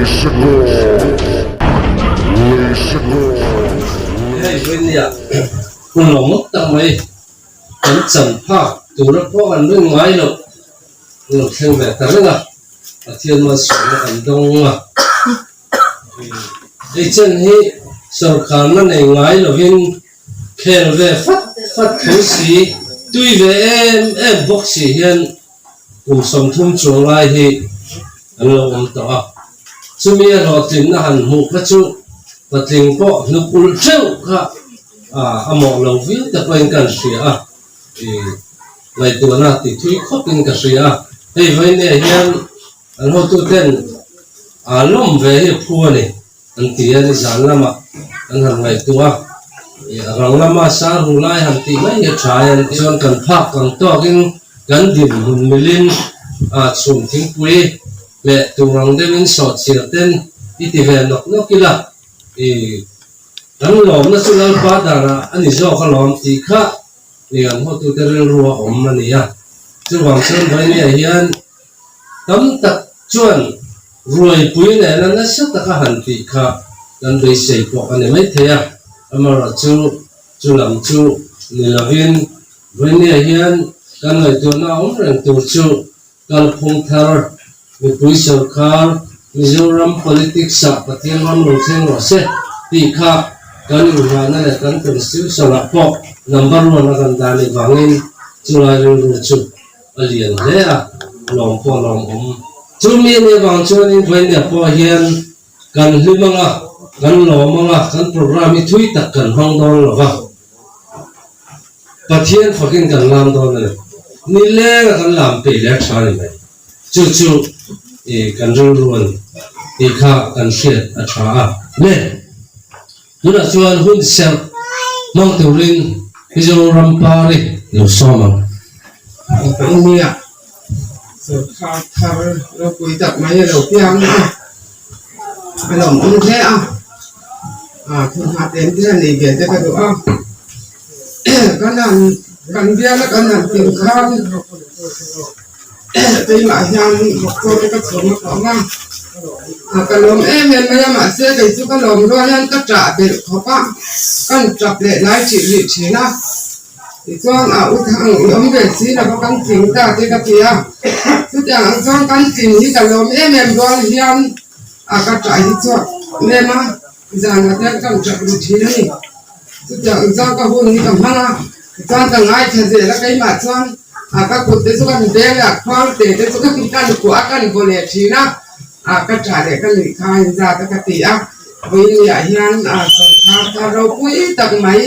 Hey, William, kun lomot tamai, kan champa, turut po kan dun ngai lo, lo keng betar nga, atian mas kan dong nga. Ichen hi sarkar na ngai lo hin khen ve fat si, tui ve em boxi hian som thum chung lai hi an lo ta. Chumi ro tin na han mu ka chu patling po nu ul cheu kha amo lo vi ta pen kan sia lai tu na ti thui khopin ka sia ei vai ne hian an ho tu ten lom ve hi phu ni an ti ani zan lama an han lai tu rang lama sa hu lai han ti mai ya trai an chon kan phak kan to king kan dim hun milin chum thing pui le tu rang de min so chir ten iti ve nok nokila kan lom na chu lal pa da na ani zo kha lom ti kha ni an ho tu ter ruwa om na ni ya chu wang chen vai ne hian tam tak chuan ruai pui ne na sa ta kha han ti kha kan be sei po ani mai the ya amara chu lam chu ni lavin vai ne hian kan ngai tu na om rang tu chu kan phung thar mi pui sarkar Mizoram politics sa pathian ram lo theng ro se ti kha kan uhana le kan constitution la po number 1 na kan dani wangin chulai ru chu alian le lom po lom chu mi ne wang chu ni vai ne po hian kan hlimanga kan lomanga kan program i thui tak kan hong don lo wa pathian fakin kan lam don le ni le kan lam pe le thani mai chu kan ruan ti kha kan hriat a tha le tuna chuan hun ser mong turin Mizoram pari lo soma India so thar lo kui tak mai lo piang lo mun the thun ha ten the ni ge te ka do kan bia la kan tin khang te ma hian ko ka chom ko ma kan lom em ma se ke chu kan lom ro hian ka tra be kho pa kan trap le lai chi ri thina ti chuan u thang lom be si na kan ting ta te ka tia chu tang chuan kan ting hi kan lom em ro hian ka tra hi chu le ma zan na te kan trap ri thina ni chu tang ka hun ni kan hanga chuan ka ngai the je la kai ma chuan các cụ tế số các mình bé là khoang tế số các mình can của các bộ lệ trí na các trả để các lịch khai ra các tỷ với nhà hiền sở rau quý tầng máy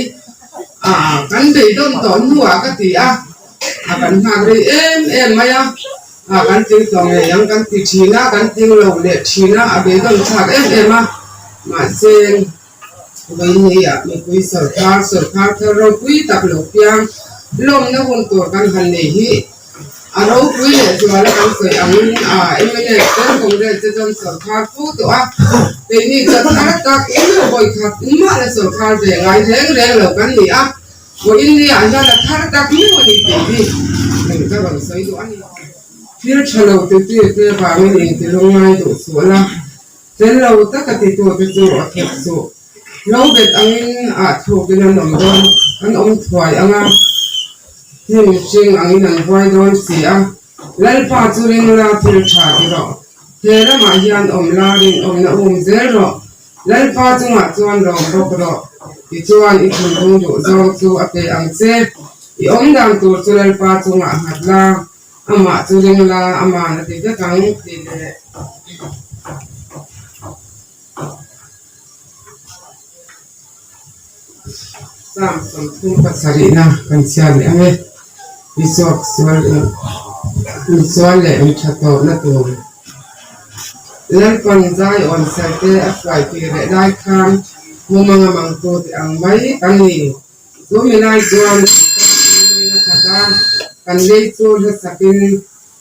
cắn để đôn tốn hùa các tỷ cắn hàng đi em mày cắn tiếng tổng này yang cắn tỷ trí na cắn tiếng lầu lệ trí na bé đôn chạc em mà xem với nhà mình quý sở khá rau quý tập lộc piang lom na hun to kan han nei hi aro pui le chuan kan soi angin emene kan kong re che jon sarkar pu to te ni ka thar tak in boi khat ma le sarkar de ngai reng lo kan ni bo in ni anja la thar tak ni woni te bi ni ka ban soi do ani phir chalo te ba mi ni te lo ngai do so la ten lo ta ka ti to te chu a khep so lo bet angin tho ke na nom don an om thwai anga nhưng riêng anh nên quay đón xí lấy ba chú linh la phil trả cái đó thế đó mà hiện la đình na dễ rồi lấy ba chú mà chú anh bốc đó thì chú anh ít không đủ do chú cái anh xe thì đang tu chú lấy ba chú mà hạt la mà chú linh la mà nó thì cái căng thì sam sam thung pasarina kan sian ni ame isok sual le mi chato na to len pan zai on sate afai pi re dai khan mo manga mang to te ang mai kan ni so mi nai chuan na kata kan le chu le sakin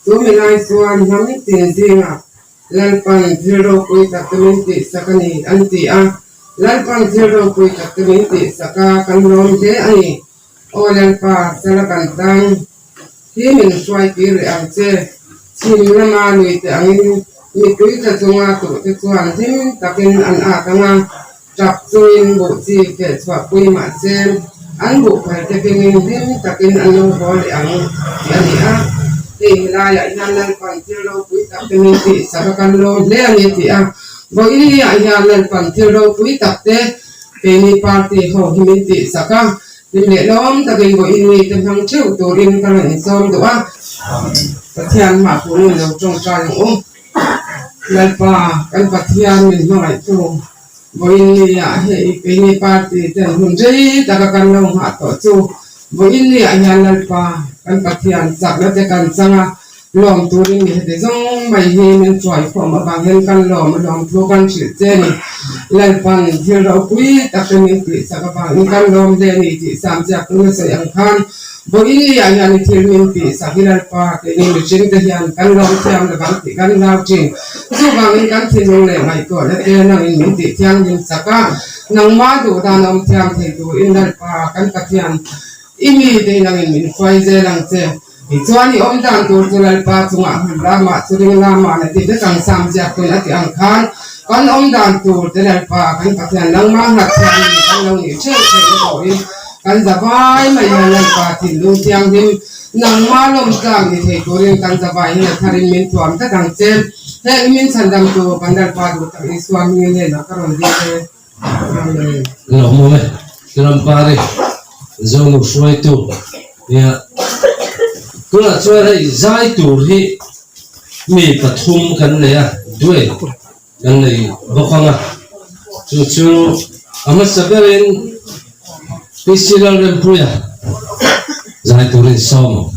so mi nai chuan hami tin dinga len pan zero koi takmin ti sakani anti len pan zero koi takmin ti saka kan lom de ai olen pa sala kan tang hi min swai pi re ang che chim na ma lui te angin mi tui ta chunga tu te chuan him takin an a tanga trap chuin bu chi ke chwa pui ma chen an bu phai te king him takin an lo bol ang ani a ti la ya yan lan pan ti lo pui takin ti sa kan lo le ani ti a bo i ya yan lan pan ti lo pui takte pe ni party ho him ti saka lim le lom takin bo i ni te hang cheu tu rin kan ni som do a pathian ma pu ni lo trong cha lo lalpa kan pathian min mai tu boin ni ya he pe ni party ten hun jei ta kan lo ha to chu boin ni a yan lalpa kan pathian sak la te kan changa lom tu ring ni te zong mai he men choi khom ma bang hen kan lom tu kan chi che ni lalpan thil ro pui ta kan ni ti sa ka bang kan lom de ni ti sam ja ku se yang khan boin ni a yan thil min ti sa hi lalpa ke ni mi ching te hian kan lom thiam la bang ti kan lau ching chu bang kan thi long le mai ko le te na in min ti thiang din sa ka nang ma du da nom thiam the du in lalpa kan pathian imi de nang in min khoi je lang che chuan i om dan tur chu lalpa chunga lama churing lama na ti te kang sam ja ko na ti ang khan kan om dan tur te lalpa kan pathian nang ma na thiam ni kan lo ni che che ko in kan zawai mai na lalpa tin lu tiang dim nang ma lom jam ni the ko rin kan zawai na tharin min tuam ta dang che he min chandam tu kan lalpa du ta i swami ne na karon di te lo mo me kiram pare zong shuai tu ya kuna chua hai zai tu hi mi pathum kan le a due kan nei bokhanga chu ama saberin pisilang rempuya zai tu rin somo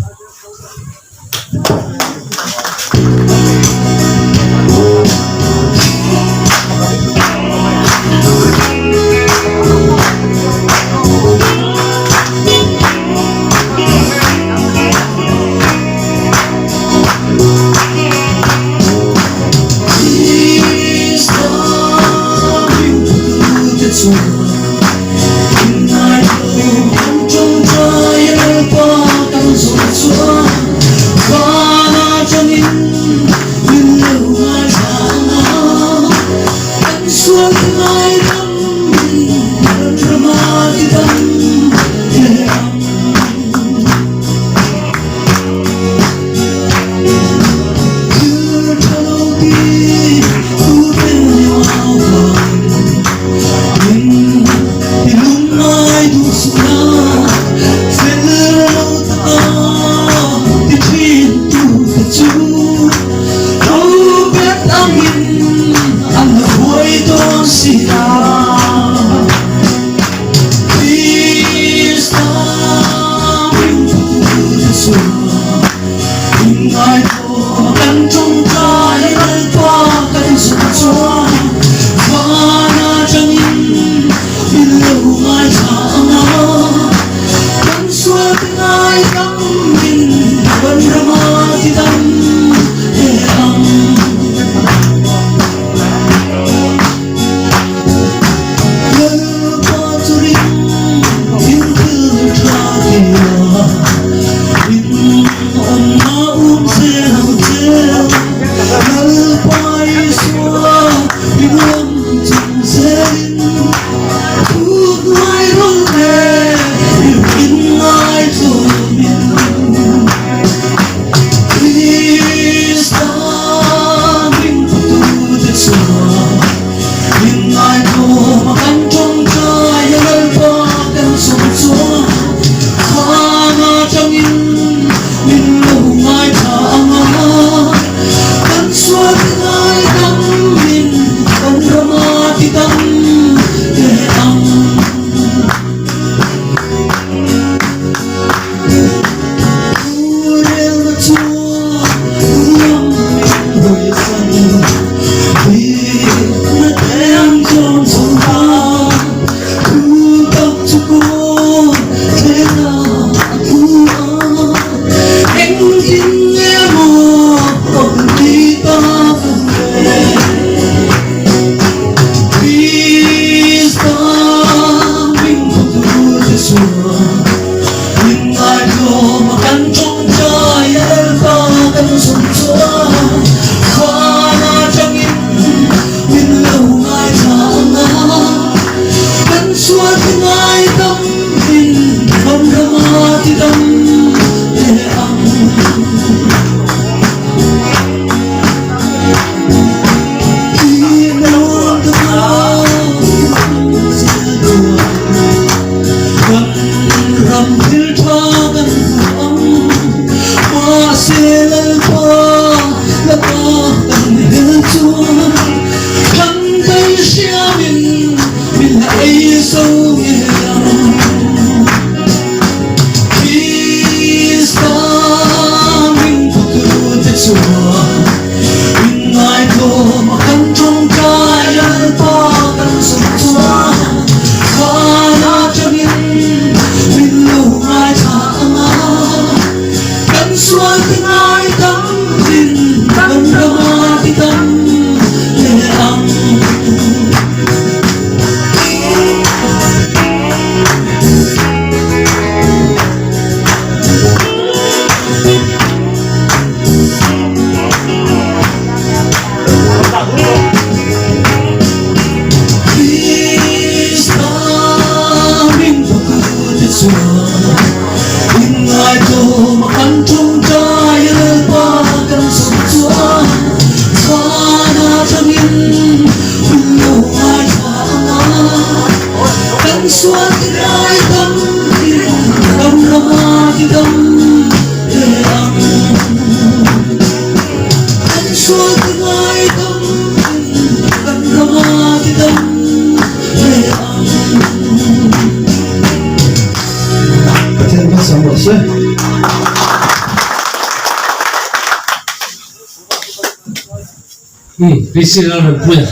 PC là mình quên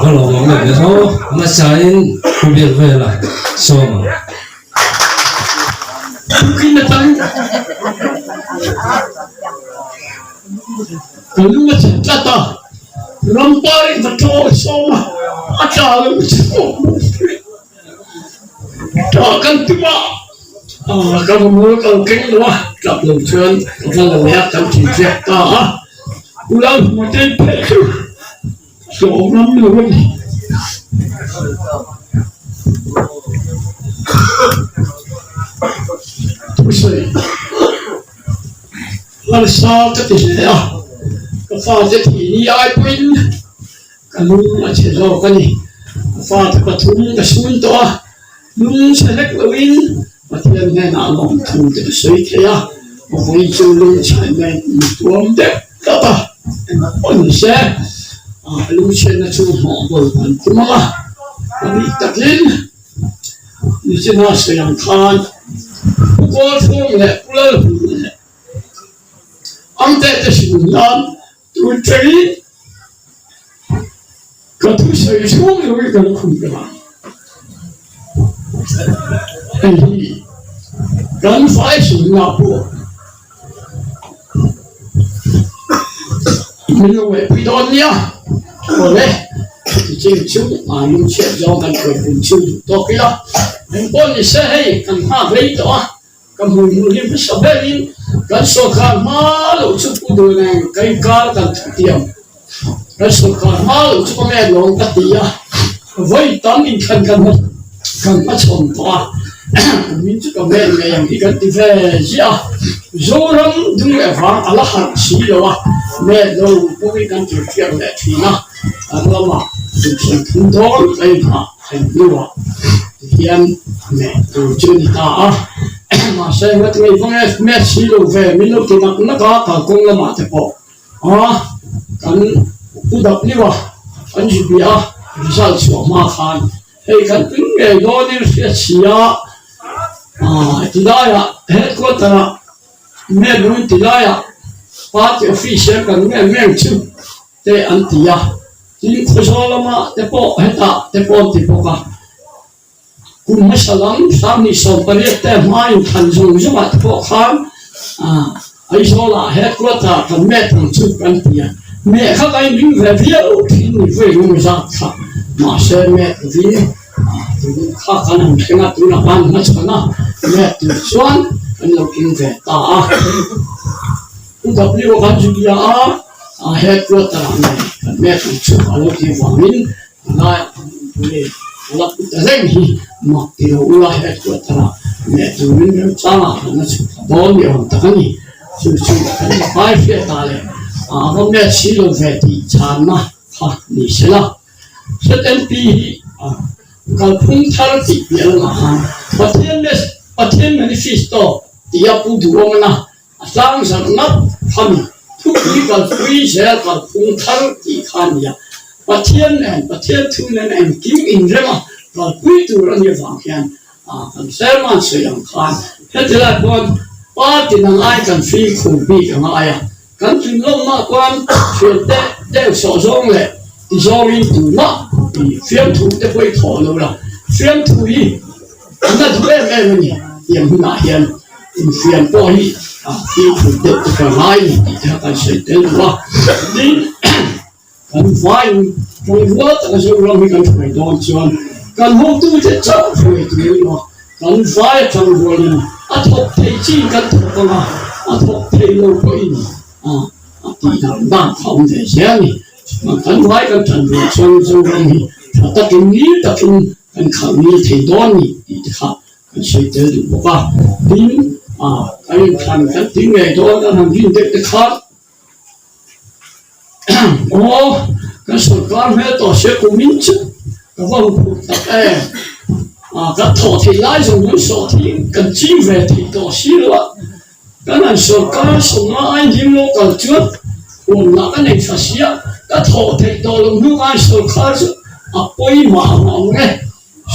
nó là một cái thô mà sai không biết về là số mà khi mà tăng cái lúc mà chết ra ta làm bài vật thô số mà trả lời một số trả căn thứ ba các mối cần kính đó gặp lần chuyên và lần nét trong chỉ dẹp ta lần một trên thế số năm luôn tôi sẽ làm sao cái gì đấy cái pha cái thì ai quên cái lúc mà chế rồi cái gì pha cái thùng cái xuân to lúc sẽ lấy cái win mà thiên nghe nào lòng thùng cái suy thế mà vui chơi luôn chạy này tuôn đẹp đó ổn sẽ lúc sẽ nó chung họ bởi bản thân mà bị tắc lên như thế nào sẽ làm khan có phương lệ lơ ông tệ ta xin làm tôi thấy có thứ xảy xuống rồi cái nó không được thì cần phải sử dụng bộ mình dùng để quy đòn nhá rồi đấy thì trên chúng mà những chuyện do cần phải cùng chung to cái đó mình con thì sẽ hay cần hoa lấy đó cần mùi mùi liên với sầu bé liên cần số khăn má lộ chút cụ đồ này cây cá cần thực tiệm cần số khăn má lộ chút con mẹ lồng cắt tía với tám mình cần bắt chồng to mình chút con mẹ này thì cần đi về gì dấu lắm đúng là vàng Allah hẳn xí rồi mẹ đâu có cái cần thực tiệm lại thì nó đó mà chúng sinh không đó đây mà thành nhiều hiện mẹ từ chưa đi ta mà xem cái người phong ấy mẹ xí đồ về mình lúc thì nó có cả công là mà thế bộ cần tu tập đi vào anh chỉ biết sao chịu mà khan hay cần tính nghề đó đi sẽ xí thì đó hết có ta mẹ luôn thì đó phát cái phi xe cần mẹ chịu để anh thì chính khối số lắm thế bộ hết ta thế bộ thì bộ cả cũng mới sáng sáng đi sầu bari thế mai thành dùng giúp bạn bộ khám ấy số là hết của ta cần mẹ thằng chụp cần tiền mẹ khác anh đứng về phía thì người về người ra khác mà xe mẹ vì khác anh làm cái nào tôi làm ăn nó cho nó mẹ từ xoan anh làm kinh về ta cũng gặp nhiều cái gì hết của ta mẹ thằng chụp anh làm cái vàng min lại là cái gì mà điều là hết của ta mẹ tụi mình cha là nó bao nhiêu ta cái gì chú cái phải phía ta này hôm nay chỉ lo về thì chán mà đi sẽ là sẽ đến pi cái phun thar thì bây giờ mà bắt thiên manifesto thì áp dụng mà na sang sang nắp tham thu cái free sẽ cái phun thar thì khan ya bắt thiên thu nên em kiếm in ra mà cái quy tụ là như vậy kan serman suyang khan hết là con ba thì năng ai cần phi khủng bị cái ai kan chun long ma quan chuyện để sổ rong lệ thì do mình tụ mà thì phiên thủ để quay thọ đâu là phiên thủ gì nó thủ em nhỉ hiện na hiện phiên bỏ đi phi thủ để cái ai thì theo cái sự đến đó đi kan phải trong vợ ta sẽ làm mình cần phải đón chọn kan hông tu thế chắc phải tu mà kan phải trong vợ thọc thấy chi kan thọc mà thọc thấy lâu có in thì làm bạn không thể xem đi mà kan phải kan thành vợ trong làm gì ta kinh nghĩ ta kinh kan khảo nghĩ thấy đón đi thì khác kan sẽ tới được ba tin kan tin ngày đó kan làm gì để khác cái số con hết tổ chức của mình chứ cái vòng tập cái thổ thì lại dùng những số thì cần chi về thì tổ chức nữa cái này số con số nó anh đi mua còn trước cùng là cái này phải xí cái thổ thì tổ lòng nước anh số con chứ quay mà nghe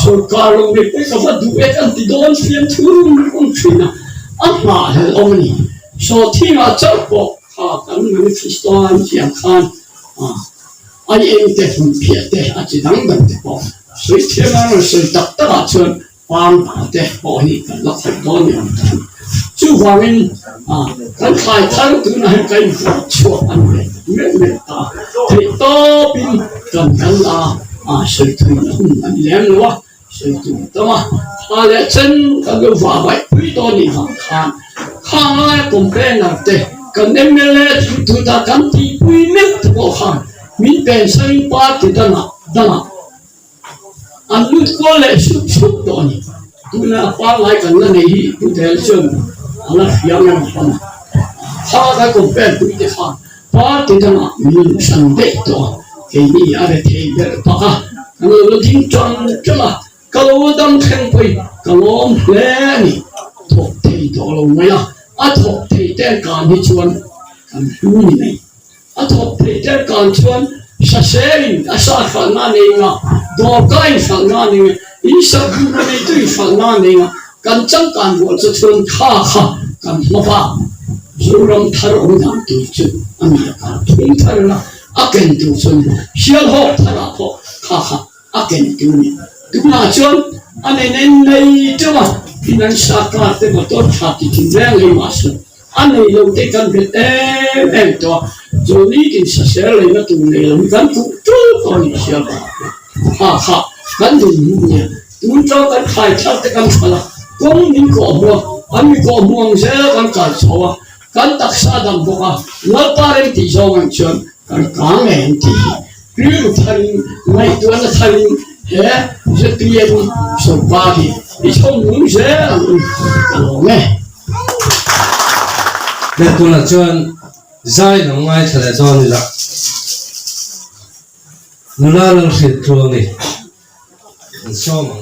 số con lòng bị quay cái vật đuôi cái thì đón phiên thứ không chuyện mà thì ông này số thì mà chấp bộ cái manifesto anh chẳng khan ai em te hum phia te a chi dang dang te po sui thiam ang sui tak tak a chuan pam pa te po hi kan la thai to ni chu wangin kan khai thang tu na kai chu an me ta te to pin kan la sui tu hum an lem lo sui tu to ma ha le chen kan lo wa bai pui to ni khan lai kom pe na te kan nem le tu ta kan ti pui me to khan min pen sai pa ti dana an lut ko le shup to ni tu na pa lai kan na nei tu tel chum ala fiang na pa na ha da ko pen tu ti kha pa ti dana min san de to ke ni are the ber pa ka kan lo ding chon chama ka lo dam theng pui ka lom le ni thok thei to lo mai a thok thei te kan ni chuan kan hu ni nei a thok thei te kan chuan sa serin asa khana nei nga do kai khana nei in sa bu nei tu khana nei nga kan chang kan bo chu chuan kha kan ma ba zuram thar ong dam tu chu ami ka thum thar na aken tu chuan sial ho thara ho kha aken tu ni tu na chuan ane nei tu ma inan sa ka te ma to tha ti tin reng le ma su ane lo te kan be em to zo ni kin sa se le na tu ne lo kan tu tu to ni sia ba ha kan du ni tu cho kan khai chat te kan khala kong ni ko mo an mi ko mo ang se kan ka chawa kan tak sa dam bo ka la paren ti zo man chon kan kang en ti ri tharin mai tu na tharin he je ti ye so ba ni i chong nu se lo me để tôi là chuyện dài lòng ai thật là do này là nó là lần xịt rồi này cho mà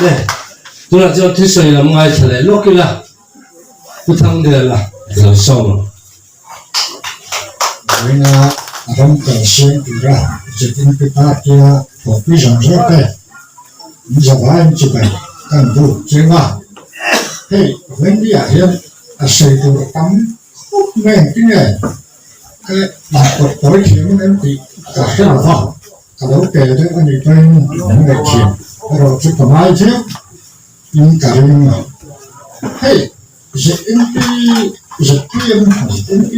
nè tôi là cho thứ sợi làm ngay trở lại lúc kia là tôi thăng đề là rồi xong với là trong cái chuyện thì ra chỉ tin cái ta kia có cái rằng rất đấy giờ ba anh chị bạn cần đủ chứ mà hey vấn đề là hiện sự của tắm hút men cái này cái mặt của tối thiểu em thì cả cái nào không cả đấu kể đấy anh ấy bên những người chuyện rồi chỉ có mai chứ nhưng cả nhưng mà hey giờ em đi giờ tiêm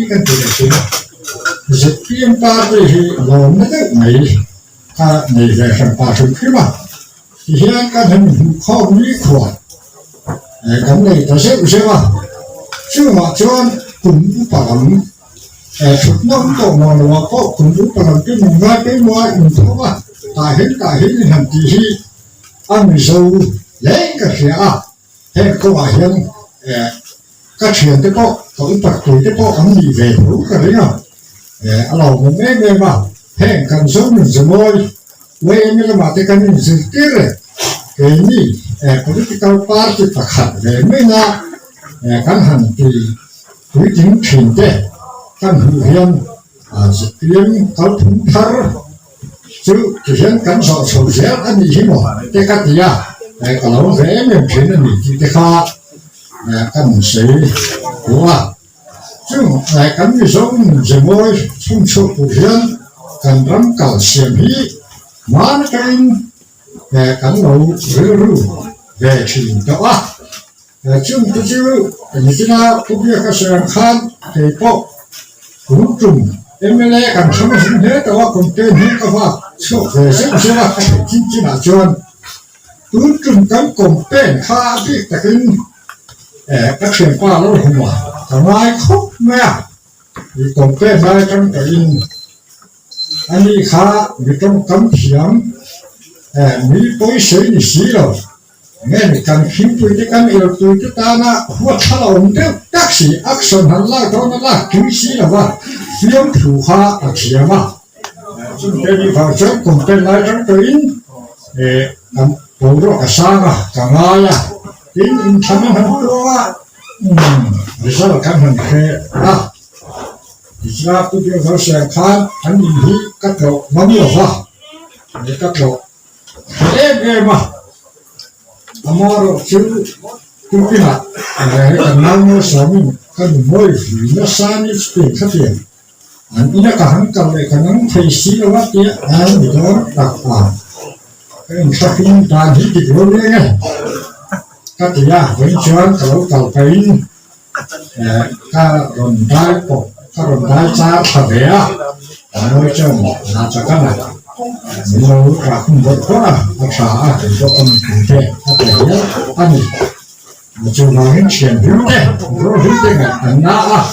cái gì đấy giờ tiêm ba thì làm nó cái này cái này về sản phẩm sản phẩm mà thì hiện cái hình không lý khoa cái này ta sẽ mà chứ mà cho cũng bằng chút năm tổ mà nó có cũng bằng cái mình ngay cái ngoài mình thôi mà tại hết hành thì ăn sâu lấy cái gì à hay có vài hiện các chuyện cái có bạc tuổi cái có ăn gì về đủ cái đấy nào alors mình nghe mà hay cần số mình sẽ môi quay như là mà cái mình sẽ tiếc rồi cái gì political party phải khẩn về mới là các hành thì quyết định chuyển thế các hữu hiện sự kiến có thủng thar chứ thực hiện cán sọ sầu rét anh gì mà cái cách gì à cái lâu rẽ mình chuyển là mình cái khác các mình sẽ đúng không chứ cái mình sống sẽ môi không chịu thực hiện cần rắm cào xiêm hí mà nó cái cán đầu rưu về trình đó chứ như thế nào cũng biết các sự khăn thì có cũng trùng em lấy càng không hết đó còn tên hết các bạn số về sẽ là chính là chọn cũng trùng cán cùng tên khá biết tại các chuyện qua nó không mà thằng ai khóc mẹ vì cùng tên này trong cái anh đi khá vì trong cấm hiểm mỹ bối sấy thì xí rồi nghe được càng khiến tôi cái căn yêu tôi cái ta na hoa thà là ông đấy tác sĩ action hắn la đó nó là kinh sĩ là vậy phim thủ hoa ở kia mà chúng ta đi vào chỗ cùng tên lại trong cái bố đó cả sang à cả ngay à in thằng hắn đó vì sao là căn hắn kia thì ra tôi biết nó sẽ khăn hắn đi các độ mắm nhiều hoa để các độ thế mà amaro chứ chúng cái là cái năng nó sống cái môi vị nó san ít tiền khác tiền anh ý là cả hắn cầm lại cái năng thấy xí nó mất đi anh bị đó đặc bản cái sắc phim toàn hít thì luôn đấy nghe các thứ ya với chọn cầu phải cái rồng đai cổ cái rồng đai cha thật đấy à nói cho một là cho cái này mình nói là không có quá à thì có con thế anh một chỗ nói chuyện hiểu thế rồi hiểu thế này anh na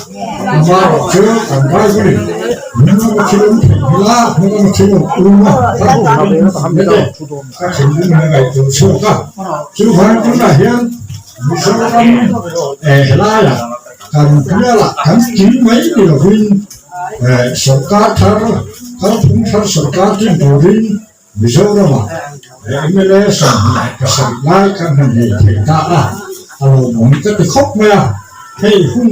mà chưa anh nói cái gì mình nói chuyện thì là mình nói chuyện đúng không các chuyện như này rồi chưa cả chứ phải chúng ta hiện mình sẽ làm là cần kia là cần chính mấy điều viên sở cá tharเขาพุ่งทางสุดการที่ดูดินวิจารณ์มาไม่ได้สั่งก็สั่งไล่กันให้เห็นตาเราผมก็ติดคบมาให้หุ้น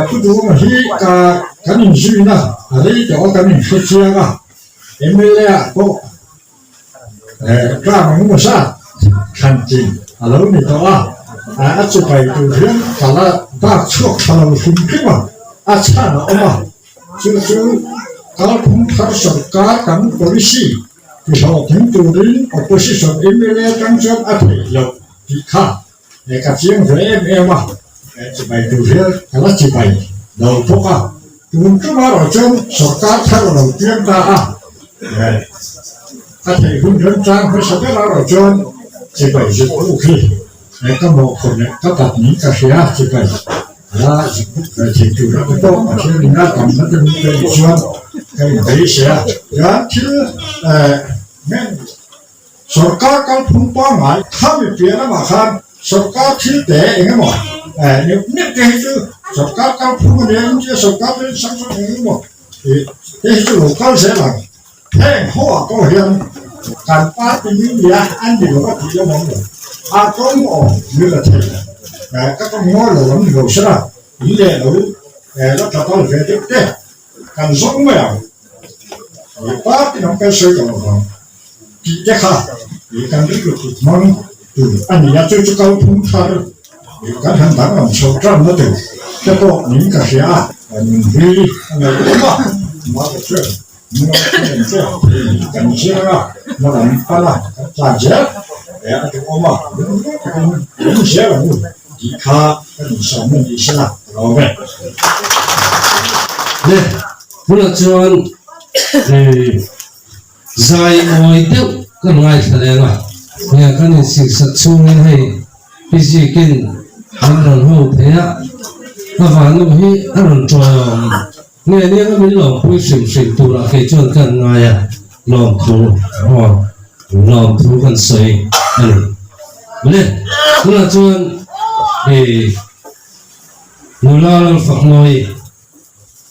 ผู้ดูมาที่การอินซีนะอะไรเดี๋ยวการอินซีเชียร์ไม่ได้ก็กล้ามันก็ซะขันจริงเราไม่ต้องอาจจะไปดูเรื่องแต่ละบ้านช่วงเราฟุ้งขึ้นมาอาจารย์เอามาจู่kalau pun harus serta kan polisi kalau tentuin opposition MLA tanggung apa lo jika mereka siang saya mah sebagai tujuan kalau sebagai lo poka untuk macam serta kalau tiang dah ada pun rencana sebagai macam sebagai itu mereka mau punya kata ni kasih sebagai là chỉ chủ động cái tốt mà khi mình đã cầm nó từng cái chuyện cái đấy sẽ giá chứ men सरकार का फुंपा मार हम पिया ना माखान सरकार ठीक है इंगे मो ने के जो सरकार का फुंपा ने जो सरकार ने संसद इंगे मो ये जो लोकल से ला है हो तो हियन kan pa tin ya an di lo ti yo mo Atom or military. Các con ngõ lỗ lỗ sra, ý lệ lỗ, nó ta có về tiếp tế, cần sống mà, ba thì nó cái sự đó, chỉ cái khác, thì cần biết được mong từ anh nhà chơi cho câu thúng thar, thì cần hành động làm sâu trong nó từ, cho có những cái gì mình đi, người cũng mà cái chuyện, nó cái chuyện, cần gì đó, nó làm phải là chết. cái ôm mà đúng sẽ là luôn chỉ khá cái sống mình đi sẽ là rồi vậy nè bây giờ chọn dài ngồi tiếp cái ngày thật đấy mà nhà cái này sự sát chung như thế bây giờ cái anh làm hậu thế á các bạn nó hay anh làm trò nghe nghe cái mình làm vui xỉm tụ là cái chọn cái ngày à làm thú làm thú con sấy lên bây giờ chọn người lao phật ngồi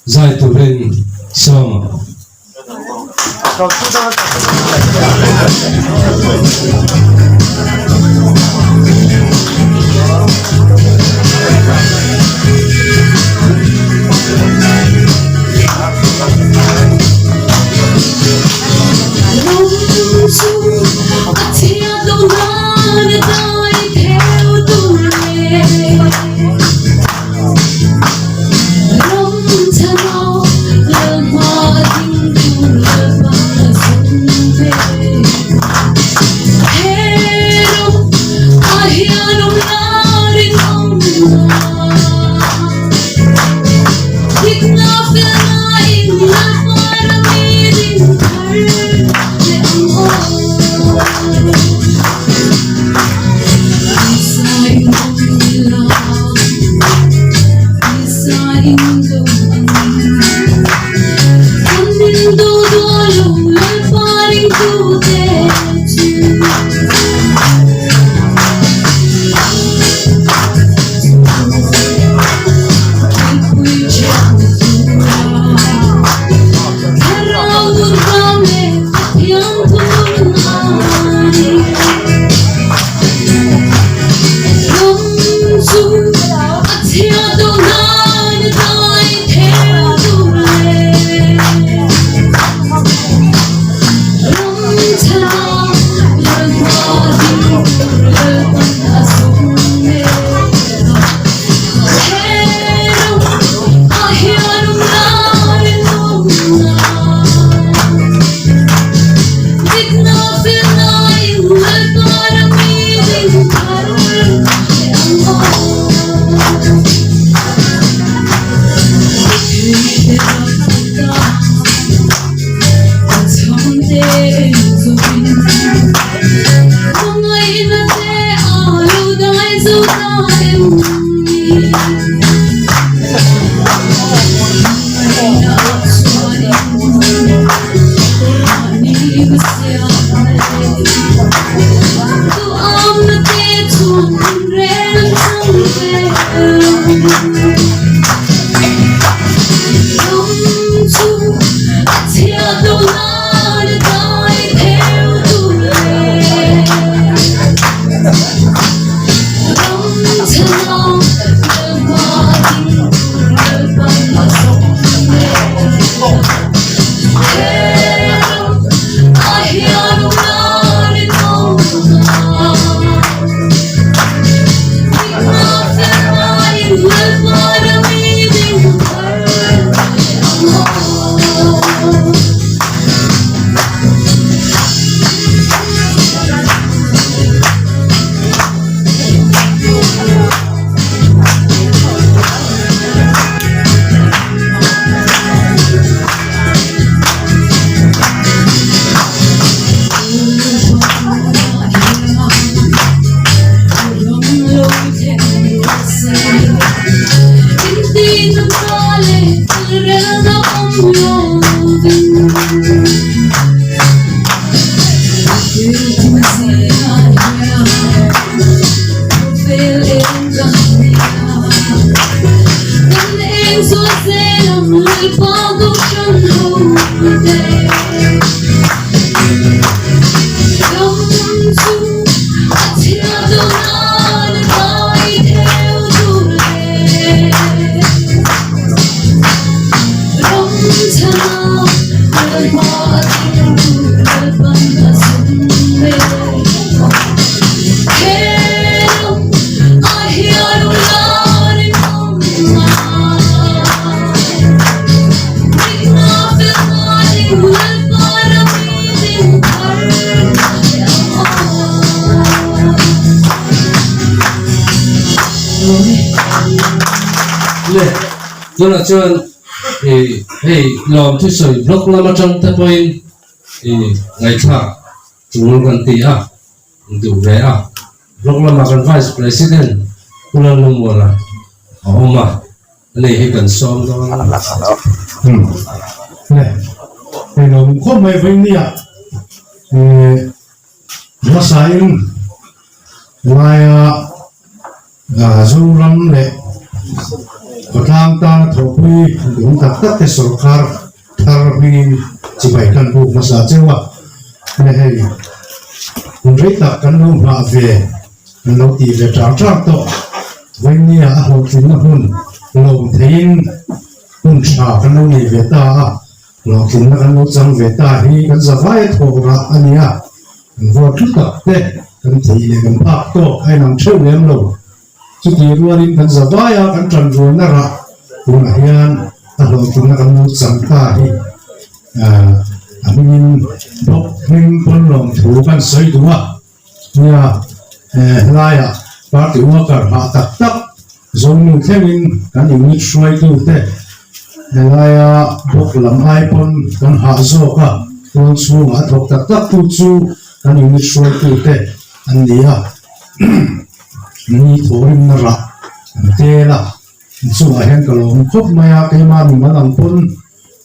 dài tụ lên xong Don't tôi là chuyện làm thứ sợi block làm trong tập point ngày thà chúng gần tí đủ đấy block làm gần vice president tôi là nông mua là mà này hay cần xóm đó này thì nó không mấy vấn đề nó sai ngoài dùng lắm này có tham ta thấu quy đúng tất tất cái số car thar vì chỉ phải cần buộc mà sao chứ này cũng rất là cần luôn là về nó thì về trang trang to vấn đề học sinh nó hơn lòng thiên cũng trả cái nó về ta lòng thiên nó nó chẳng về ta thì cái giờ phải thổ ra anh vô chút tập thế cái thì để cái bác to hay nằm chơi em lâu chút thì luôn cái giờ phải cái trần rồi nó ra cũng là hiện lòng thiên nó nó chẳng ta thì mình đọc mình con lòng thủ cái sấy đúng không lại bác tiểu cả họ tập tập dùng thêm mình cái những cái xoay tu thế lại bốc làm ai con hạ gió cả con xuống ở thuộc tập tập tu chu cái những cái xoay tu thế anh đi ni thôi mà ra thế là xuống ở hen cái lòng khóc mày cái mà mình làm con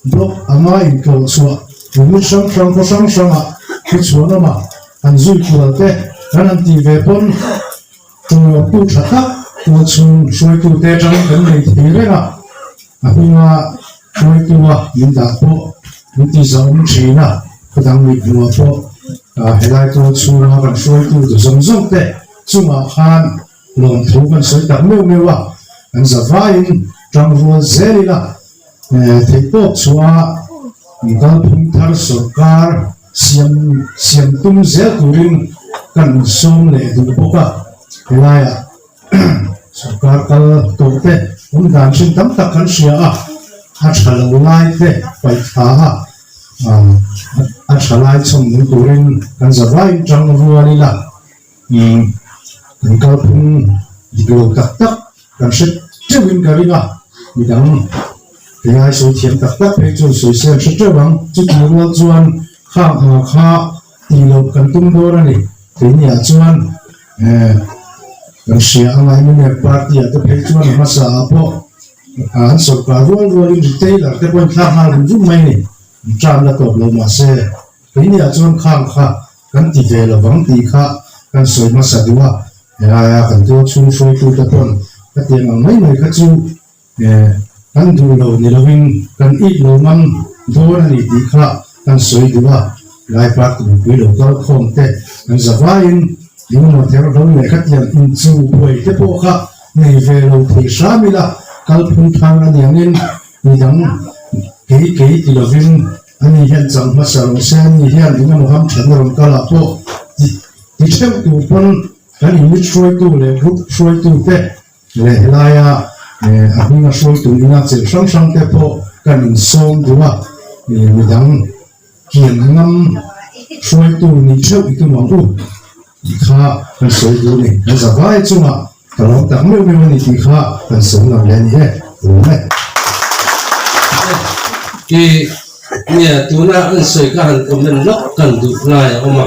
bốc ama in cầu xuống mình sống có sống cái xuống đó mà anh duy của thế anh đi về con tôi tu thật tắc tôi xuôi tu tê trong vấn đề thế đấy nhưng mà xuôi tu mình đã bộ mình đi giống chỉ là cái thằng mình mua bộ hay là tôi xuôi nó còn xuôi tu từ giống giống thế chung mà khan lòng thú còn xuôi tập mêu anh giờ vai trong ruộng dễ đi là thấy tốt xóa mình có phun thar sổ car xiêm tung dễ tu rin cần xôm lệ tu bộ cái này सरकार कल तोड़ते उन गांधी तम तक कर शिया अच्छालाई थे पैसा अच्छालाई चंग तुरिन कंजरवाई चंग रुआनी ला कल पुन दिगो तक तक कंशे चुविन करीगा मिदंग बिहार सोचियम तक तक पेचो सोचियम शुक्रवार चुकिरुआ जुआन खा तीलो कंतुम दोरनी तीनिया जुआन Rusia angai ni parti atau perjuangan masa apa an सरकार ruang retailer te pun hal rum mai ni tram la top lo ma se ini achon khang kha kan ti ve lo wang ti kha kan soi ma sa diwa ya kan to chung soi tu ta pon ka te mai mai ka chu kan du lo ni lovin kan I lo man do na ni ti kha kan soi diwa lai part ni lo ko khom te kan zawain nhưng mà theo đó người khách hàng in chu quầy cái bộ khác này về lâu thì sao mới là kalau pun thang là những nên mình đóng kỹ thì là viên anh hiện trong mà sao xem anh hiện những cái ham chán rồi cả là bộ thì theo tu pun cái này xuôi tuเลยlúc xuôi tu thếเลยlại anh mà xuôi tu mình sẽ sang thế bộ cái mình xong đúng không mình đóng kiềng ngâm xuôi tu mình theo cái món tu khá cần soi tu này cái giờ vai chung cái lòng tạm mêu này thì khá cần sống làm lên nhé đúng đấy thì nhà tu na ăn soi cái hàng của mình lóc cần được lại ông mà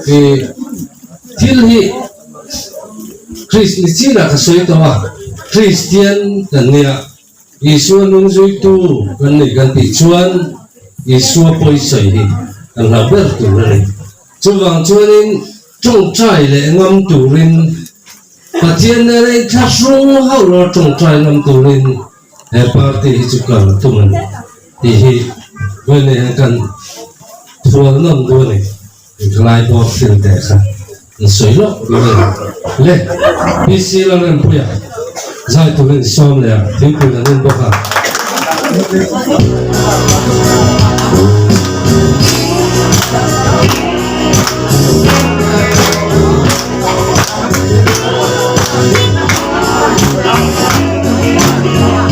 thì thiên hi Christian là cái soi đó Christian cần nhà Isu nung soi tu cần này cần bị chuan Isu bôi soi thì cần làm biết tu này chú vàng chuan nên trồng trái lệ ngâm tủ rin và thiên này thắt xuống hậu lo trồng trái ngâm tủ rin để party chụp cảnh tụi mình thì bên này cần thua ngâm đua này lại bỏ tiền tệ khác sấy lốc rồi lên PC là lên bây giờ giải tụi mình xong rồi tiếng cười là lên bốc à Hãy subscribe cho kênh Ghiền Mì Gõ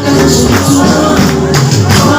để không bỏ lỡ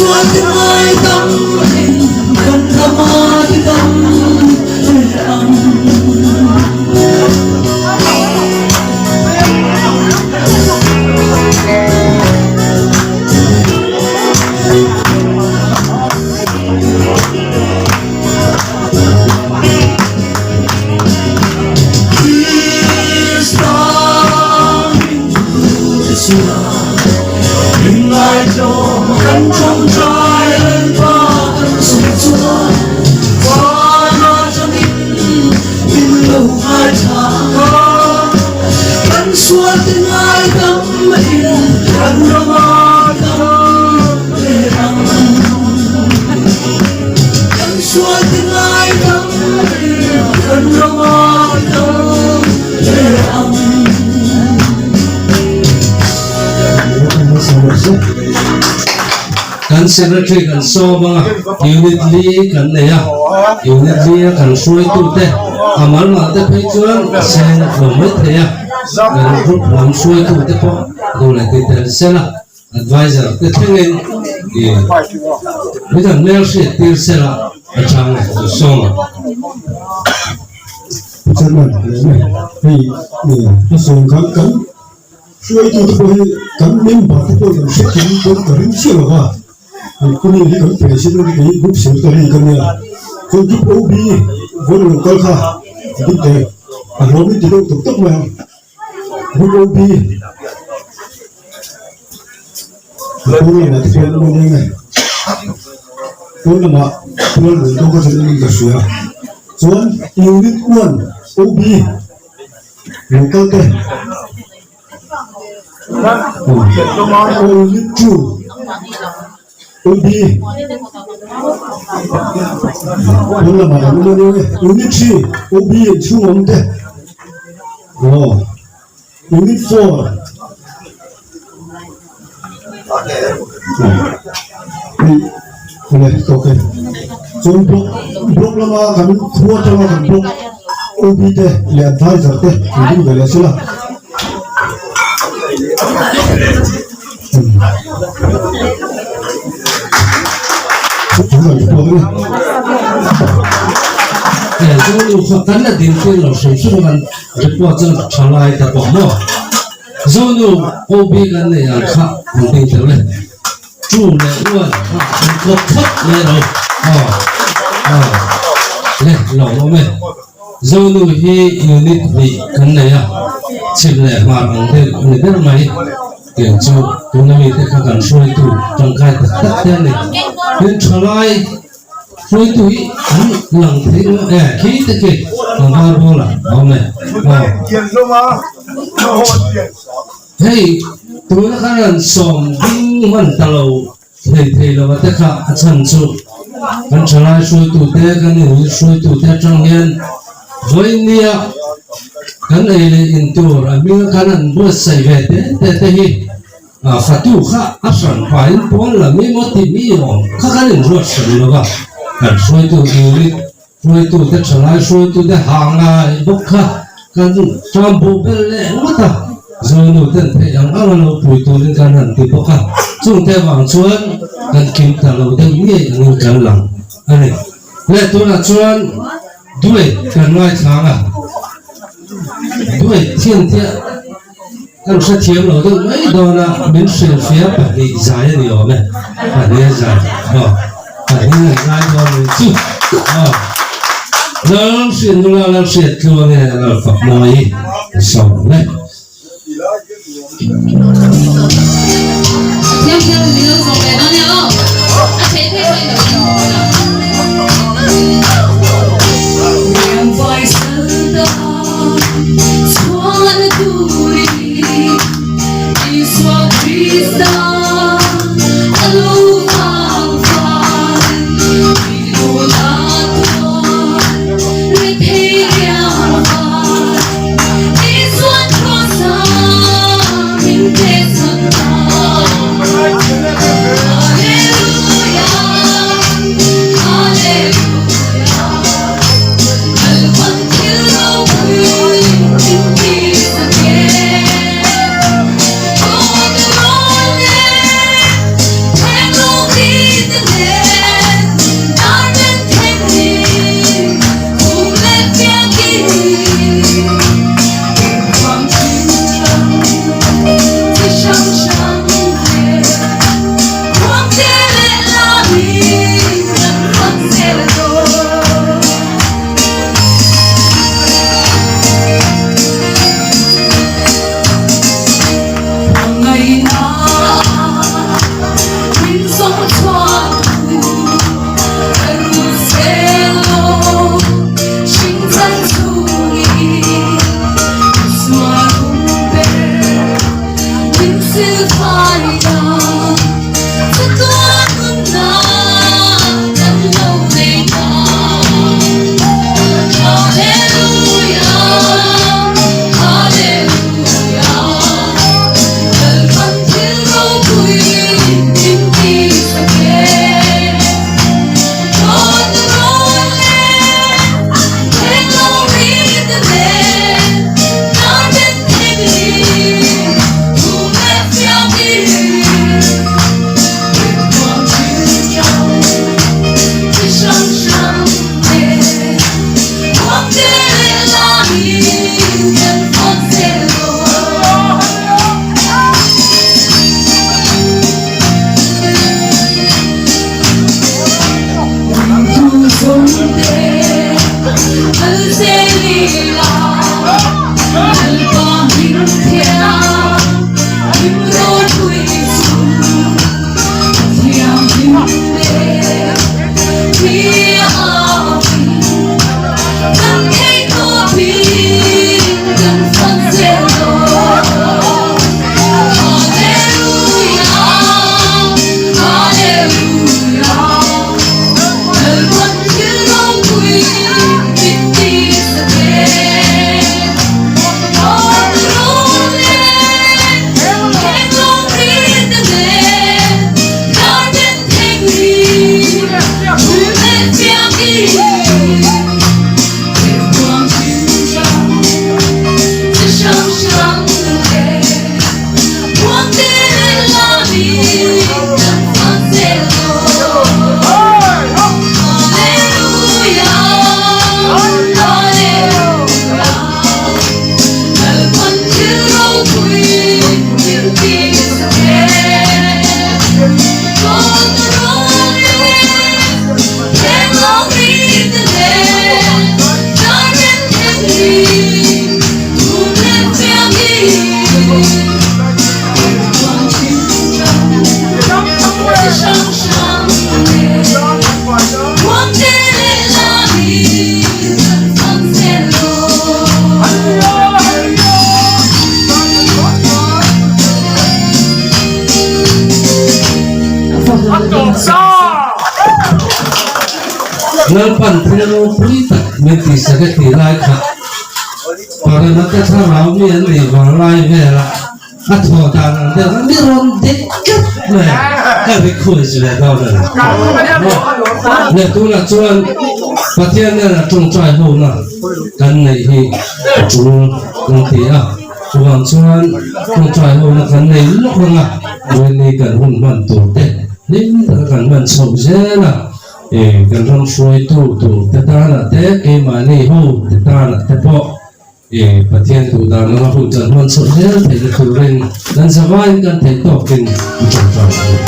xua tiếng ai tâm cần thầm ai tâm nhưng ai cho cánh trong trái lên qua cánh sụp xuống qua nó cho nhưng lâu hai tháng cánh xua tiếng ai tâm in cánh rong ai tâm để đắng cánh xua tiếng ai tâm in cánh rong ai tâm để đắng kan secretary kan so banga unit li kan ne ya unit li kan soi tu te amal ma te phei chuan sen lo mai the ya kan group lam soi tu te po do la te tel sela advisor te thengin e mi dan mail sheet tir sela achang to song chân mình này thì nó dùng cắn suy tu tôi cắn miếng bạc tôi làm sức kiến tôi cắn siêu là thì con đi cắn phải xin nó cái bút sửa tôi đi cắn nha con giúp OB vốn là con kha đi để nó mới đi đâu tục tốc mà bút OB con này là cái nó như này con là mà con là con có thể đi cái sửa John unit 1 OB local day unit 2 OB 몰라 말아 unit 3 OB 중앙대 unit 4 그래 오케이 좀 blok lama kami quarter lama kami blok OB te le advisor te ini bela sila so lu kho kan la din tin lo shu shu kan report chen chalai ta po mo so lu OB kan ne ya kha din te le chu le uan ha ko thot le lo le lo lo me so lu hi unit bi kan ne ya chim le ma ang te ni te mai tiền cho tôi nói về các cần suy tu trong khai tất cả này nên trở lại suy tu hắn lần thấy nó khí thế kì làm bao nhiêu là ông này hey tôi nó khá là sòng đinh mình tàu thì là tất cả chân su hắn trở lại suy tu thế cái này suy tu thế trong hiện với nia cái này là in tu là mình cái này bớt say về thế hi phát tu khá áp sản phải bốn là mấy mốt thì mấy ông khá khá nên ruột sừng rồi吧cần suy tu thế trở lại suy tu thế hàng ngày bốc khá cần trong bộ bên lẽ mất à rồi nụ tên thế yang ăn nó bùi tu lên cần hẳn thì bốc khá chúng thế vàng chuan cần kiếm ta lâu thế mấy anh cần lòng anh này lẽ tu là chuan đuổi cần ngoài tháng à đuổi thiên thiên kan sa thiam lo do mai do na min sel fia pa ni zai ni o me pa ni zai pa ni zai do ni chu lam sin do lam set lo ne la fa moi so ne theo theo thì nó còn về nó nhau thế thế thôi Nalpan pero pulita mesti sakit tilai kah. Pada mata sarau ni ni walai vera. Atau tangan dia ni rontek kat. Kami kuis sudah tahu dah. Ni tu nak cuan patian ni nak cung cai ho na. Kan ni hi cung nanti ah. Cuan cung cai ho na kan ni lok na. Ni kan hun man tu deh. Ni kan man sou je na. Kan rong suai tu te tanah te ke mani ho te tanah te po patian tu dah nama hu jan hon so he te tu ren dan savai kan te to kin jom jom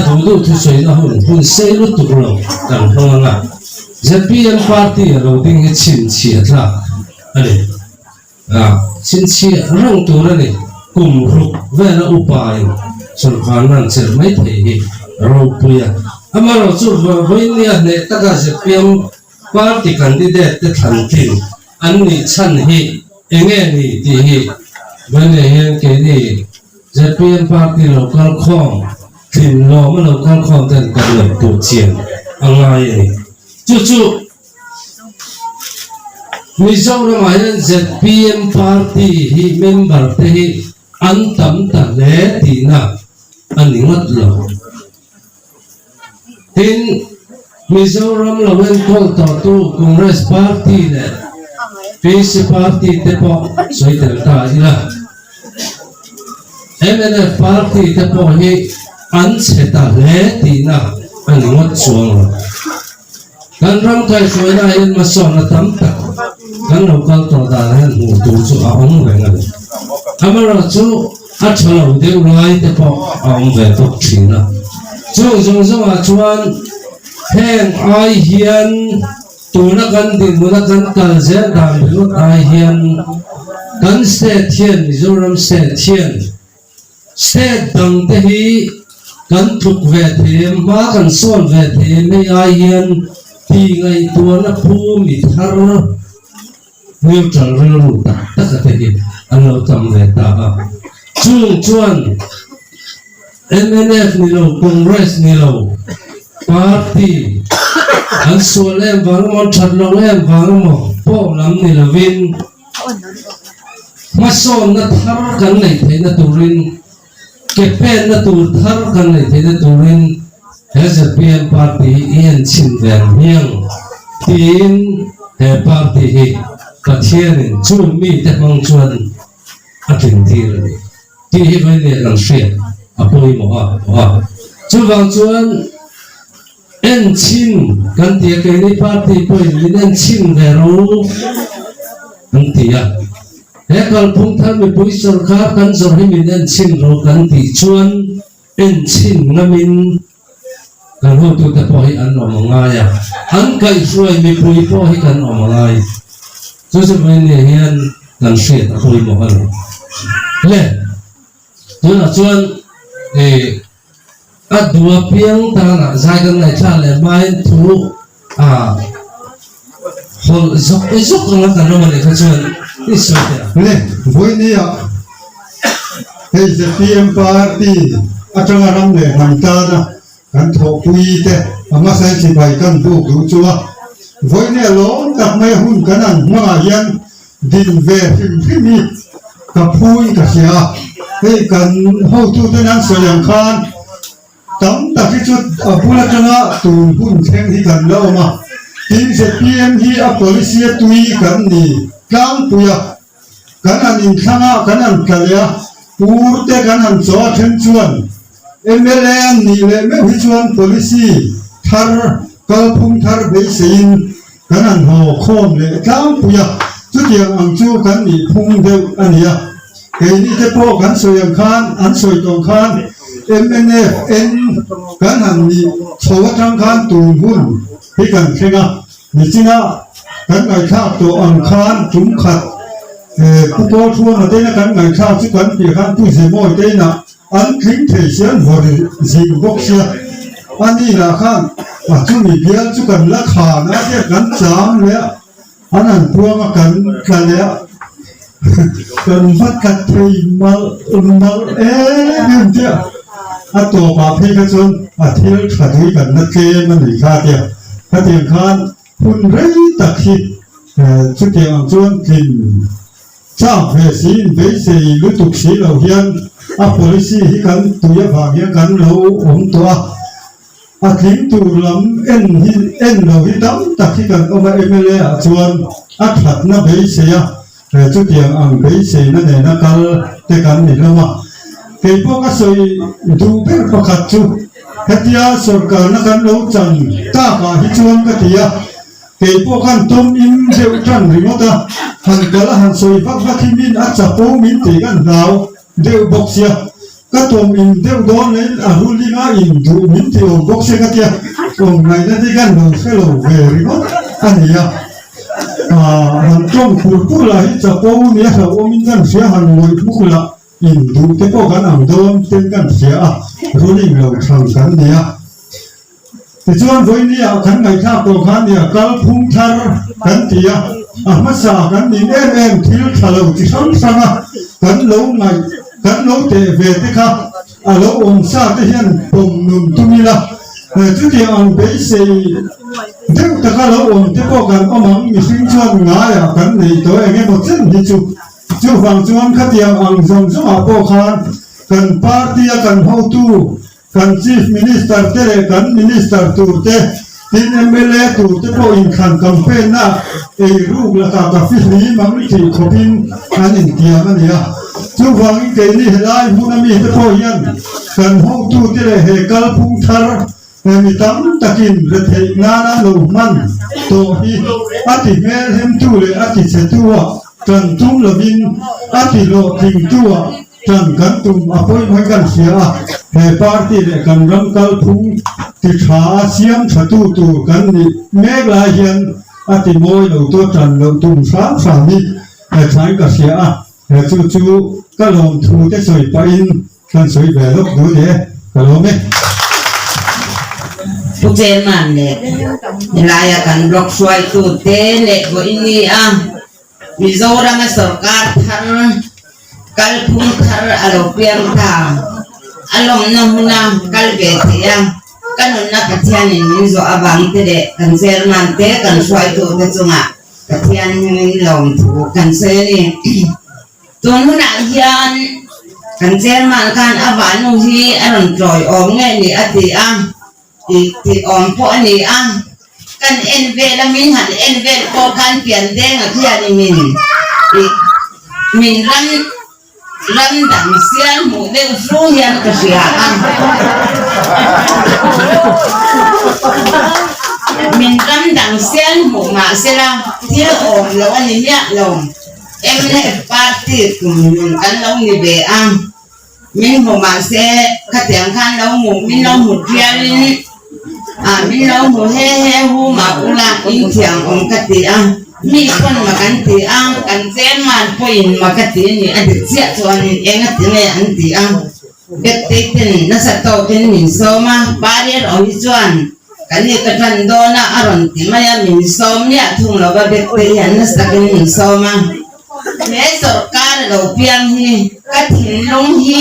đủ đủ thu suy nó hun xây lúc tụ lòng càng không ngã ZPM party đầu tiên cái chính trị là này chính trị rong tụ này cùng rục về là upay sân khấu năng sẽ mấy thể rồi bây giờ mà rồi chút với này này tất cả ZPM party candidate để thành tin anh này chân hi anh ấy này thì hi vấn đề hiện cái này ZPM party local com tin lo mà local com tên cần lập tổ chiến anh ấy chú Mizoram ayan ZPM party hi member te hi an tam ta le ti na ani ngat lo tin Mizoram lo wen kol to tu Congress party le peace party te po soi tel ta ila MNF party te po hi an che ta le ti na ani ngat chuang kan ram kai soi na yan ma so na tam ta kan local to da han mu tu chu a ong ve nga amara chu a chalo de ulai te po a ong ve to thina chu a chuan heng ai hian tu na kan din mu na kan kal ze dam lu ai hian kan state hian Mizoram state hian state dang te hi kan thuk ve the ma kan son ve the me ai hian ti ngai tua na phu mi thar neutral relu ta ta ka te an lo tam ve ta a chuan MNF ni lo Congress ni lo party an sualem wangmo thatlolem wangmo po lam ni lovin mason na thar kan nei the na turin campaign na tur thar kan nei the na turin ZPM party ian chin ven hiang tin he party hi pathian chu mi te mong chuan atin thir ti hi vai ne lang shia apoi mo a chu wang chuan en chin kan ti ke ni party poi min en chin ve ro an ti ya he kal phung thar mi pui sarkar kan zor hi min en chin ro kan ti chuan en chin ngamin kan ho tu te po hi an om ngai an kai suai mi pui po hi kan om ngai chu chu mai ne hian kan hriat a pui mo an le tuna chuan a dua piang ta na zai kan nai tha le mai thu hol zok la kan no le kha chuan ni so te le voi ni a hey ZPM party atanga ram le nam ta na kan tho pui te ama sai chi bai kan bu du chua voi ne lo tak mai hun kan an ma yan din ve phim mi ka pui ka sia hey kan ho tu te nan so yang khan tam ta ki chu apula changa tu hun theng hi kan lo ma tin ZPM hi a policy tui kan ni kam puya kan an in thanga kan an kalya pur te kan an cho then chuan MLM ni le me hi chuan policy thar kal phung thar be sein kan an ho khom le kam puya chu tiang ang chu kan ni phung de ania ke ni te po kan soyang khan an soi tong khan MNF n kan han ni chowa tang khan tu hun hi kan khenga ni china kan ngai kha to ang khan tum khat pu ko thua na te na kan ngai kha chu kan pi khan pu se moi te na an khing thei sian vor ji bok sia ani la khan wa chu mi bia chu kan la kha na te kan cham le anan puanga kan ka le kan vat ka thei mal em tia a to ba phe ka chon a thil tha dui kan na ke man ni kha tia ka tiang khan hun rei tak hi chu tiang chuan kin cha ve sin ve sei lu tuk si lo hian a policy hi kan tuya va hian kan lo om to a thing tu lam en lo hi tam tak hi kan oma MLA a chuan a that na be se ya chu tiang ang be se na ne na kal te kan ni lo ma ke po ka soi du ber pakhat chu hetia sarkar na kan lo chang ta ka hi chuan ka tia ke po kan tom in deu tran ri mo ta han kala han soi vak vak hi min a cha po min te kan nau deu bok sia ก็ตัวอินเดียวโดนเลยอารุลิงาอินดูมินที่โอบกเสกเตียตรงไหนนั่นที่กันเราเสลเวริโกอันนี้มันจงพูดพูดอะไรจะโป้เนี่ยเราโอมินกันเสียหันลอยพูดละอินดูเตโป้กันอ่างโดนเต็มกันเสียรุลิงเราทำกันเนี่ยที่ชวนวันนี้ขันไก่ข้าวตัวขันเนี่ยกัลพุ่งทาร์กันเตียมาสากันนี่เอ็มที่ทะเลที่ซ้ำซ้ำกันลงไงกันลงเตะเวทีครับลงองศาที่เห็นผมนุ่มตุมิละจุดที่อันเป็นสิ่งเด็กตะการลงองที่พวกกันก็มันมีสิ่งชวนง่ายกันในตัวเองหมดสิ้นที่จู่ฟังชวนขัดยังอังจงอาพวกขันกันปาร์ตี้กันเฮาตูกันชีฟมินิสเตอร์เตะกันมินิสเตอร์ตูเตะที่เอ็มเอลเอตูเตะพวกอินขันแคมเปญน่ะรูปละกับฟิล์มนี้มันที่ขบินอันอินเดียมันเนี่ยจู่ฟังอีกทีนี่ได้ผู้นำมีเตะพวกยันกันเฮาตูเตะเฮกัลพุ่งทาร์มีตั้มตะกินเรื่องงานลูมันตัวที่อาทิเมลเห็นตัวเลยอาทิเสตัวกันทุ่งละบินอาทิโลทิ้งตัวจังกันตุ่มอภัยไม่กันเสียเฮปาร์ตี้เลยกันรำกัลพุ่งที่ขาเสียมชัตุตัวกันนี่เมฆลายเห็นอาทิโมยเราตัวจันเราตุ่มสามนี่เฮใช้กันเสียเฮจู่ๆก็ลงทูจะสวยไปอินกันสวยแบบลบดูเด้ก็ลงไหมผู้เจมันเนี่ยลายกันบล็อกช่วยตัวเตเล็กกว่านี้มิโซรามาสกัดทาร์กัลพุ่งทาร์อารมณ์เปลี่ยนตาอารมณ์น้ำน้ำกัลเบทียกันนักกษัตริย์มิโซอาบังเตเดกันเซอร์มันเตกันช่วยตัวเตจุงะกษัตริย์มิลองถูกกันเซนี่ตัวนู้นยันกันเซอร์มันกันอาบันุฮีอารมณ์จอยอมเงี้ยนี่อติที่อ่อนพอนี่กันเอ็นเวลมินหันเอ็นเวลพอการเปลี่ยนแดงที่อันนี้มินรันดังเสียงหมูเด้งฟูยันกระเสียมินรันดังเสียงหมูมาเสียละที่อ่อนแล้วอันนี้เนี่ยลงเอ็มเนี่ยปาร์ตี้กลุ่มกันลงนี่เบมินหมูมาเสียขัดแย้งกันแล้วหมูมินเราหมูเทียนมิเราหมูเฮ่หูมาอุลาอินเทียงองกติมีคนมากันตีกันเซนมันพออินมากตินี่อันเสียส่วนเองติเนี่ยอันตีเด็กติดนั่นสัตว์โตเป็นมินโซมาบารีออิจวนกันนี่ก็ทันโดนอารมณ์ที่มายามินโซมเนี่ยทุ่งเราก็เด็กไปยันนั่นสักมินโซมาเมื่อสกัดเราเพียงฮีกัดหินลงฮี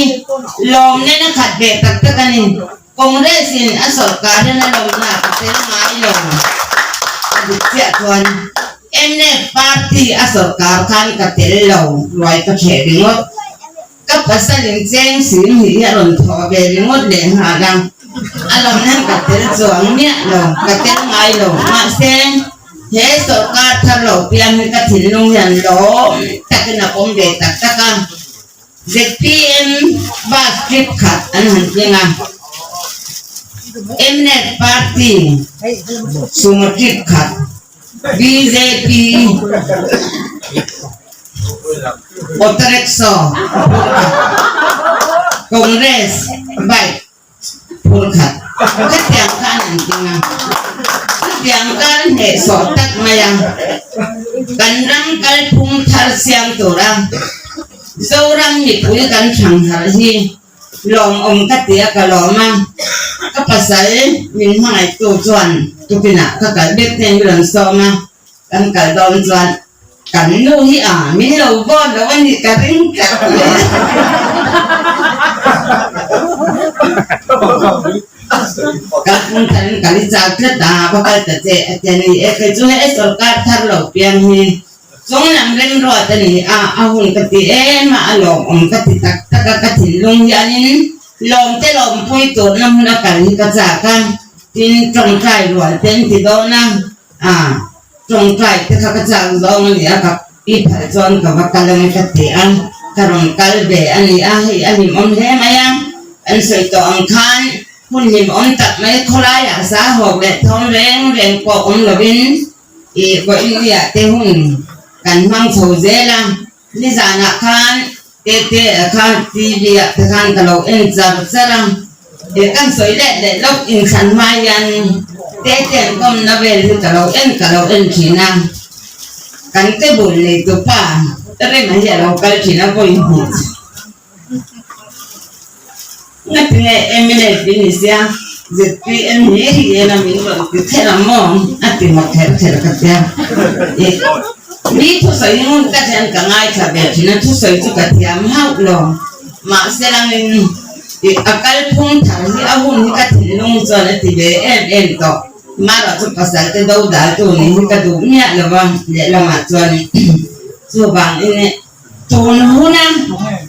ลมเนี่ยนะขัดเบ็ดตักตะกันนี่คงได้สินอสการเนี่ยนะลมหนักเส้นไม้ลงเสียส่วนเอ็มเนี่ยปาร์ตี้อสการคันกับเตลเราลอยกระเฉดงดกับภาษาลิงเจงสีหินอารมณ์ทอเบริงดเด่นหาดังอารมณ์นั้นกับเตลสวงเนี่ยลงกับเตลไม้ลงมาเส้นเฮสการทะเลเพียงกับถิ่นลงยันโลตะกันอมเบ็ดตักตะกันเด็กพีเอ็มบาสคลิปขัดอันหันยังไงMnet Party Sumatrik Khat BJP Otarekso Congress Baik Pulkhat Ketiangkan nantinya Ketiangkan sotak mayang Kandang kalpung thar siang torang Seorang dipulikan sangharhi Long katia kalomang kapasal min hangay tujuan tukina kakabit ng bilang soma kan kaldon juan kan nuhi min lobon lawan di karing kapun kan kali cakret bakal tete ateni ekejune esorkar tharlo piang hi song nam ren ro ateni ahun kati maalong kati tak katin lung yanin lom te lom pui to nam na kali ka cha kan tin trong trai ro ten ti do na trong trai te ka cha do ni ka i pha chon ka bakalang ka ti an karong kalbe ani hi mom he mayang an sei to ang khan hun nim on tak mai kholai sa hok le thong reng po om lovin i ko india te hun kan mang chho zela ni zana khan tete akan TV akan kalau enjar sarang kan soile le lok insan mayan tete kom navel kalau en kina kan ke boleh tu pa tapi masih lokal kina boleh ngatnya emine Indonesia jadi emine dia minggu kita ramon ati makan kerja ni tu saya mun kajian kangai cabai cina tu saya tu kajian mau lo mak selang ini akal pun tadi aku ni kajian nung soal tiba to marah tu pasal tu dah dah tu ni kadu ni ada bang dia lama tuan tu bang ini tuan hunam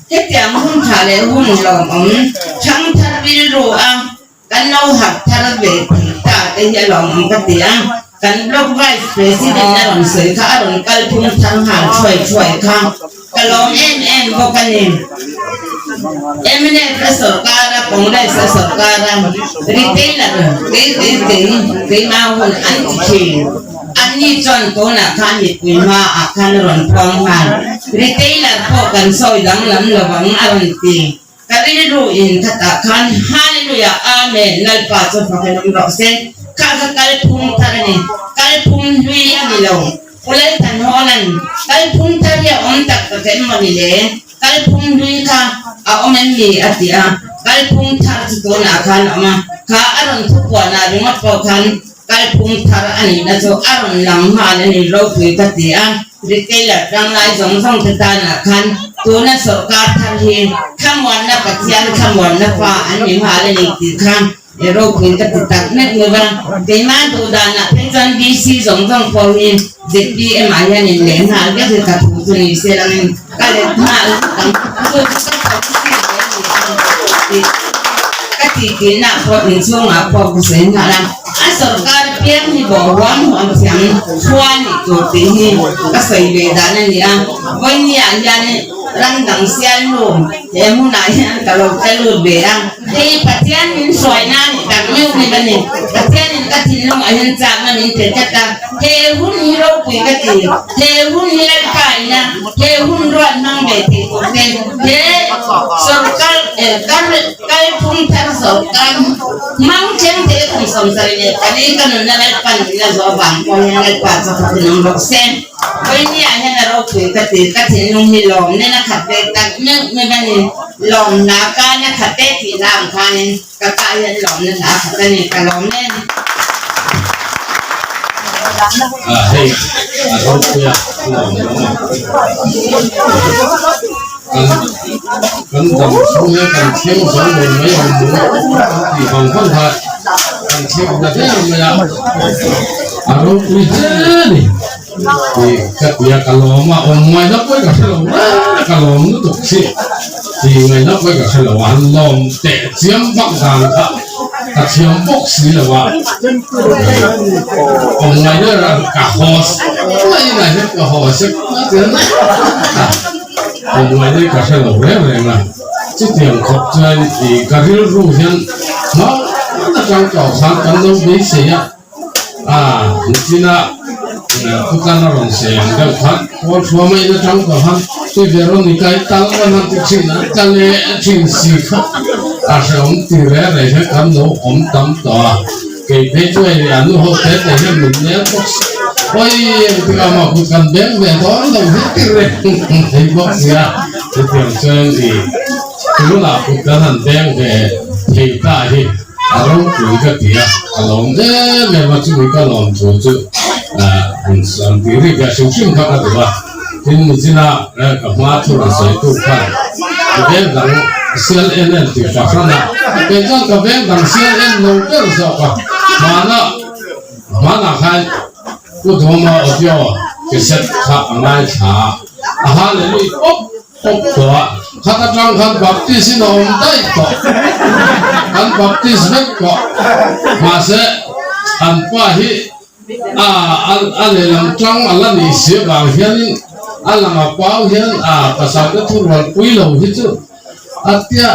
kajian hun cale hun lo chang terbil roa kan lau hak terbil kita dia lo kajian kan blok vice president aron soi ka aron kalpun thang han choi ka kalom em bokanin emne ka sarkara congress sarkara retailer de ma hun anti ani chon to na khan ni kuima akan ron pong han retailer ko kan soi dang lam lawang aron ti karin ru in kata khan hallelujah amen nal pa so pakenom ro sen kaga kalpun tarani kalpun duya nilaw ulay tanhonan kalpun tarya ontak katen manile kalpun duya ka omen ni atia kalpun tar to na kan ama ka aron thukwa na rumat ko kan kalpun tar ani na so aron lang ma ni ro pui katia retailer rang lai jong song ta na kan to na sarkar thar hi khamwan na patian khamwan na pa ani ma le ni ti kan ero kuin ka titak net ngaba tema do dana pensan DC zong zong poin ZB emaya ni le na ga ka tu ni selang ka le na so ka ti na po in so ma po ku sen na a sarkar pian ni bo wan wan siam chuan ni to ti ni ka sai be dana ni a voi ni a ya ni rang dang sian lu emu na ya kalau telu be ang patian ni soi na ni tak meu ni bani patian ni ka tin long ayan cha na ni te kata he hun ni ro pui ka ti he hun ni la kai na he hun ro nang be ti ko te he sarkar kai pun tar sarkar mang chen te kum som sari ni kali kan na la pan ni la zo bang ko ni la pa sa ka tin long sen koi ni ayan na ro pui ka tin long ni lom ne na khat be tak meu me bani lom na ka na khat te ti lam ka ni ka ka yan lom na na khat ni ka lom ne hey adon kuya lom kan dam suya kan thieu sang bon mai hom mu ti hong khon tha kan thieu na te ma ya adon kuya ni thì các nhà kalom mà ông ngoài nó quay cả cái lồng kalom nó tục xị thì người nó quay cả cái lồng ăn lom tệ chiếm bắc hàng cả chiếm bốc xí là vậy ông ngoài nó là cả hồ này là hết cả hồ sức nó thế ông ngoài đây cả cái lồng đấy mà chứ tiền khóc chơi thì cả cái rượu hiện nó trong trò sáng cắn đâu biết gì á chỉ làผู้การเราเสียงเดี๋ยวพักพอชัวไม่ได้จังก็พักที่เดี๋ยวนี้ใครตั้งวันนั้นติดชินนะตั้งเลยชินสีครับอาศัยผมตีแร่เลยใช้คำโน้ผมตั้มต่อเก็บให้ช่วยอนุโหดแต่แต่ให้หมุนเนี้ยพวกโอ้ยที่เอามาพูดกันเบี้ยเบี้ยตอนเราให้ตีแร่ให้พวกเสียที่เตรียมเชิญดีคือเราพูดกันหันเบี้ยเบี้ยที่ตาที่อารมณ์คุยกันดีอารมณ์แม้ว่าจะมีก็ลองจูจูสันติริกาชิมชิมข้าตัวว่าที่มุจินากับมาทุเรศตุกันเป็นดังเซลเอ็นที่ฟังนะเป็นจังกับเป็นดังเซลเอ็นโนเกอร์สอบมานะใครกูโทรมาอดย่อก็เสร็จข้าง่ายช้าอาหารเลยปุ๊บตัวข้าก็จังขันบัพติศน์องได้ต่อขันบัพติศน์ก็มาเสร็จขันป้าฮีอะไรลำจังอะไรนี่เสียบางเฮียนอะไรมาเป้าเฮียนภาษาก็ทุรนปุยลงที่จุเดีย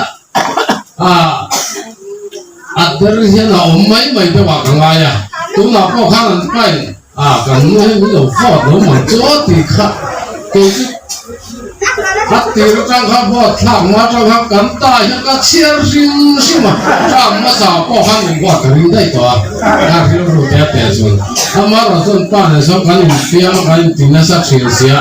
เดี๋ยวเฮียนเอาไม่ได้ว่ากันไงตัวเราพวกข้างนั้นไปกันนู้นให้เราฟอดเราเหมือนโจตีค่ะเก bắt tiền trong các bộ thảm mà trong các cắn tay các chia rim sim mà trong mà sao có hàng những quả cái đây đó đã hiểu rồi đẹp rồi mà rồi tôi bạn này xong cái những tiếng cái tiếng nó sắc xinh xinh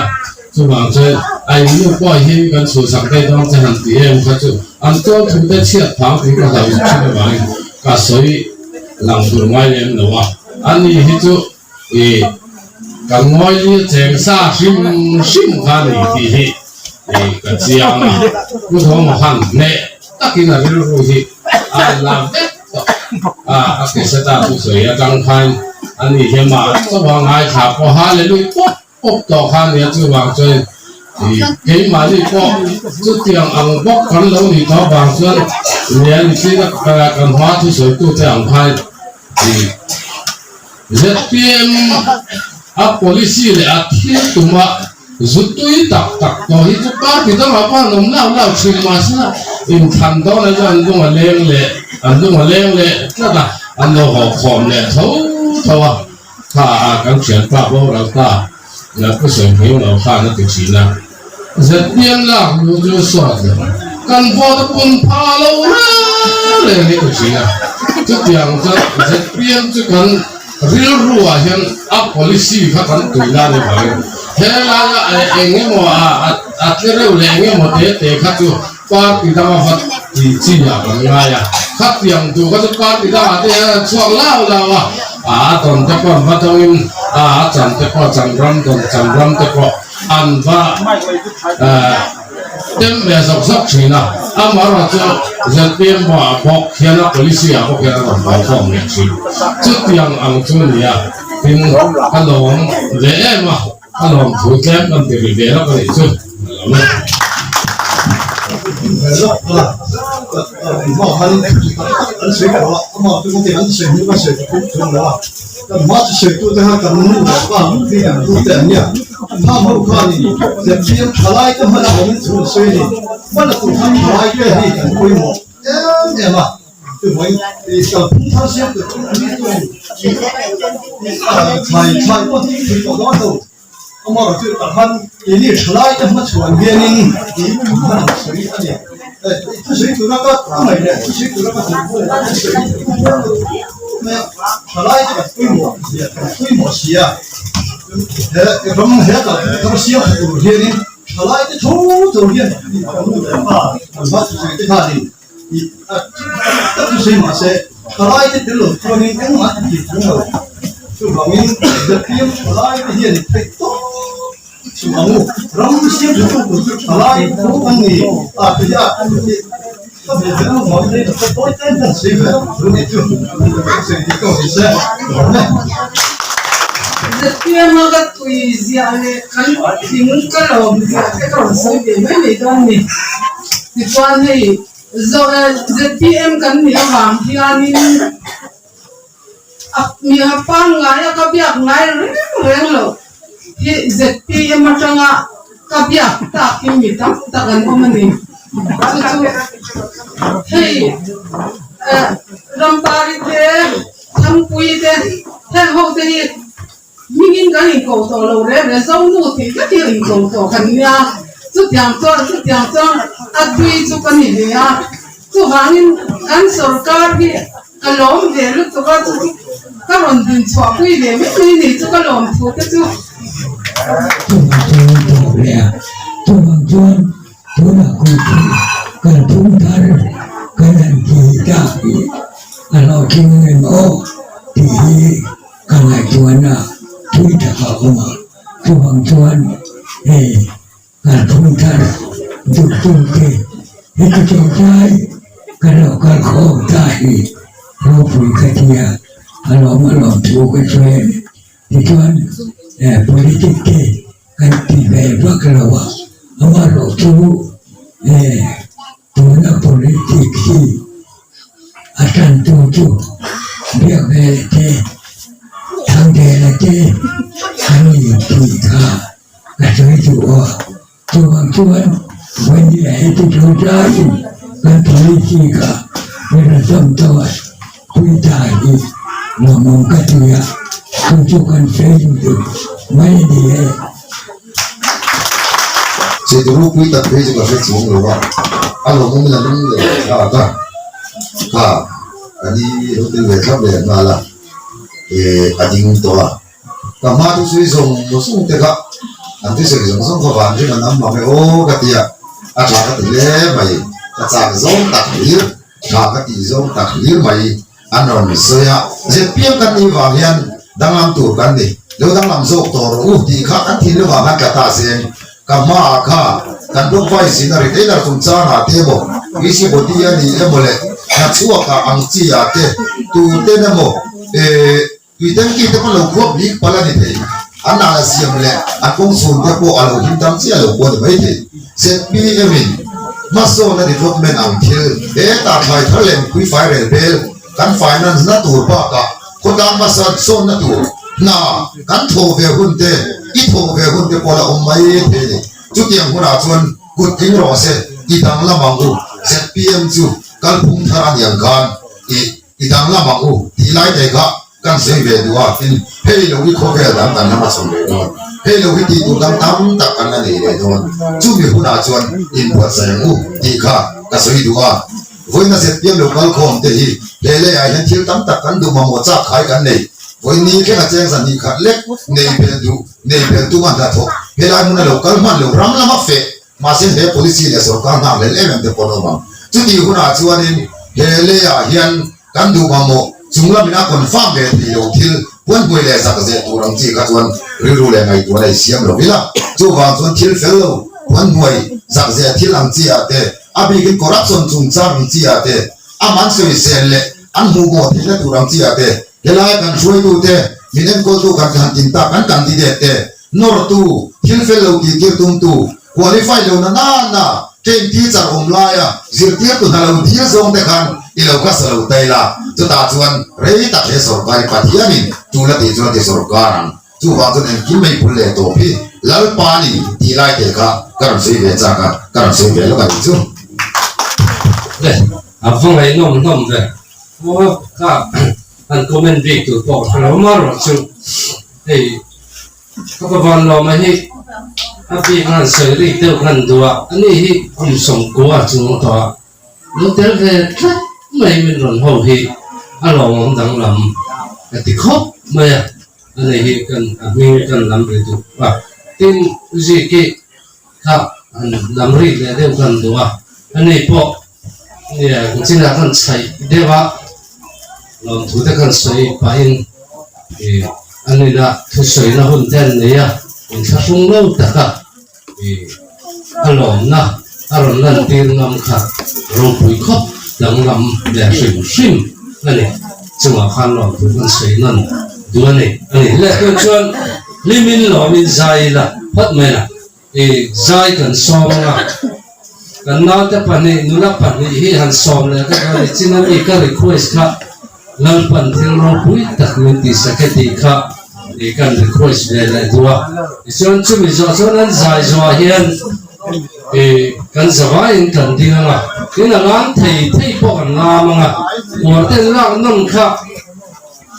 chú bảo chơi anh muốn qua hiện cái số sản đây đó sẽ hành tiền cái chú anh cho thu để chia tháo thì có đầu chuyện vậy cả sợi lòng của ngoài lên nữa anh đi hết chú cái ngoài đi chèn sa sim sim cái này thì cái gì mà不同嘛看那大概那个东西làm hết cái sẽ ta tu sửa ya trang khai anh đi xem mà cho hoàng ai thả qua hai lên lui bốc bốc to khai này chú hoàng chơi thì cái mà đi qua chú tiền ăn bốc khăn lâu thì đó hoàng chơi liền chỉ là cái hóa tu sửa tu tiền khai thì rất tiền policy là thiên tu mà rút túi tắc tắc đó thì chúng ta thì đang học nông lao chuyện mà sao in thành đó là anh dùng mà lên lệ rất là anh đâu học khom lệ thấu à cái chuyện pháp bao lâu ta là cái sự hiểu nào khá nó tự nhiên là rất bien là nhiều số rồi căn vô được quân phá lâu lệ này tự nhiên là chút tiền rất bien chút cần real rùa hiện policy khác cần tùy ra để vậy thế là anh em mà cái điều này anh em mà thế khác chứ qua thì ta mà thì chỉ là bằng ngay khác tiền tu cái qua thì ta thì chuang lao toàn thế còn phát trong chẳng thế còn chẳng ram thế còn ăn và tem về sọc sọc chỉ nào mà là cho dân tiền bỏ bọc hiện là policy bọc hiện là bảo phòng này chỉ chút tiền ăn chút này thì cái lồng dễ mà cái lồng thủ kém còn tiền dễ nó có thể chút họ hắn anh sửa cái đó mà tôi không thể anh sửa những cái sửa cũng không đó còn mà sửa tôi thấy cái mình là bằng thì là tôi tự nhiên他们看你这边出来的话，我们出水的，完了工厂出来的你很规模，嘛，对不对？小工厂现在那种采过地水多大头，那么就打算你出来的么全面的，你不可能水的呢。这水就那个没的，这水就那个水没有出来这个规模些啊。咱们现在咱们西安有些呢，出来的头些，你看我们嘛，我就是这看的，你这就是嘛些，出来的这路可能跟嘛地方了，就我们这边出来的些太多，是嘛我，咱们西安不是出来的都跟你这下。特别是我们这个多真正水分，所以就水的够的是，rất kia mà cái tùy già này khăn thì muốn cái lồng già cái lồng sôi để mấy người con này thì quan này rồi rất PM cần nhiều vàng thì anh nhiều pan ngay cái việc ngay rồi rồi thì rất PM mà trong cái việc ta kim bị ta cần có mình thì làm tari thế thằng quý thế thế hậu thế mình cái hình cầu tổ lâu đấy để sống nụ thì cái hình cầu tổ khẩn nha chút tiếng cho tùy chút cái gì đấy chút hàng anh sở cả đi cái lồng về lúc chút cái lồng đun chua quý về mấy cái gì chút cái lồng chua cái chút tôi là cô cái chúng ta cái làm gì cả cái lo chuyện người mẫu thì cái này chuyện nào tôi đã bảo mà tôi bằng chuyện cái chúng ta giúp chúng ta cái chuyện trái cái lo cái khó trái nó phải cái gì cái lo mà lo thu cái chuyện thì chuyện politik cái gì về vác cái lo mà lo thu tuna politiki akan tuju dia belete thang belete kami kita kacau itu tuan wanita itu jauh dan politika berasam tahu kita ini ngomong katanya tunjukkan saya itu main dia chế độ quý tập về cho cái xuống rồi mà anh không muốn là đúng rồi anh đi đầu tiên về tháp về mà là anh đi to cả mà tôi suy dùng một số cái khác anh tôi sử dụng số các bạn chứ mà nắm mà ô cái gì à chả cái gì mày cái chả giống đặc biệt chả cái gì giống đặc biệt mày anh nói mình soi à dễ biết cái gì vào hiện đang làm tour cái gì nếu đang làm dốc tour thì khác anh thì nó vào cái ta xem cả mà cả kan dong vai sin ari te na tum cha na te bo isi bodi ani e mole na chua ka ang chi ya te tu te na mo tu ten ki te ko lo ko bi pala ni te ana la siam le a kong sun te ko alo him tam chi alo ko de bai te set bi e min maso na development ang thil ta thai thalen kui fai rel bel kan finance na tur pa ka ko dang masat son na tur na kan tho ve hun te I tho ve hun te ko la mai te chút tiền của nào chuan cút kính rõ sẽ đi thằng làm bằng u sẽ PM chú căn phun thà nhàng gan đi thằng làm bằng u đi lại đây cả căn xây về đua tin hay là cái khó về làm tận năm sống về đó hay là cái đi tụ đam đam tập ăn này để đó chú bị của nào chuan in bớt sang u đi cả cả xây đua với nó sẽ PM được căn không để hi để lấy ai hiện thiếu đam tập ăn đua mà một chắc khai cái này với ní cái là trang sản đi khát lết này về đua mà đã thôi cái này muốn là local man lo ram lama fe mà xin hệ policy là sở càng hàng lên em được còn mà chút điều của nào chuan nên hệ lệ à hiện căn đủ mà một chúng là mình đã confirm về thì đầu tiên quân quay lại sao cái tụ răng chỉ các chuan riu lại ngày tuổi này xiêm rồi biết chú vàng chuan thiếu fellow quân quay sao cái thiếu răng chỉ à thế abi cái corruption chúng ta răng chỉ à thế aman soi sen lệ ăn mua một thì tụ răng chỉ à thế cái này cần suy tu thế mình em có tu cần tin ta cần đi thế nor tu thiếu fellow thì kia tu qualify lo na trên teacher lai zir tiap tu na lo dia zong te khan ilo ka salo tai la chu ta chuan rei ta the sarkari pathianin tu la te chuan te sarkaran chu wa chuan en kim mai phul le to phi lal pani ti lai te ka karam sei ve cha ka karam sei ve lo ka chu le a phong ai nom ve wo ka an comment big tu po lo ma ro chu ei ka van lo ma hi api kan seri teu kan dua ani hi kum som ko a chung to lo tel ve tlat mai min ron ho hi a lo ngom dang lam ti khop ma ya ani hi kan mi kan lam ri tu wa tin ji ki ha an lam ri le deu kan dua ani po ya chin la kan chai dewa lom thu te kan sai pa in ani na thu sai na hun ten ne ya in sa sung lo ta ka alom na aron lan tin ngam kha ro pui khop dang lam le sim ani chunga khan lo tu kan sei nan du ani le ko chuan limin lo min zai la phat me na zai kan som nga kan na te pani nula pani hi han som le ka ka chinan I ka request kha lan pan thil ro pui tak min ti saketi kha kan request le dua chuan chu mi zo chuan an zai zo hian kan zawa in kan dinga ina lan thei po kan nga manga wa ten la non kha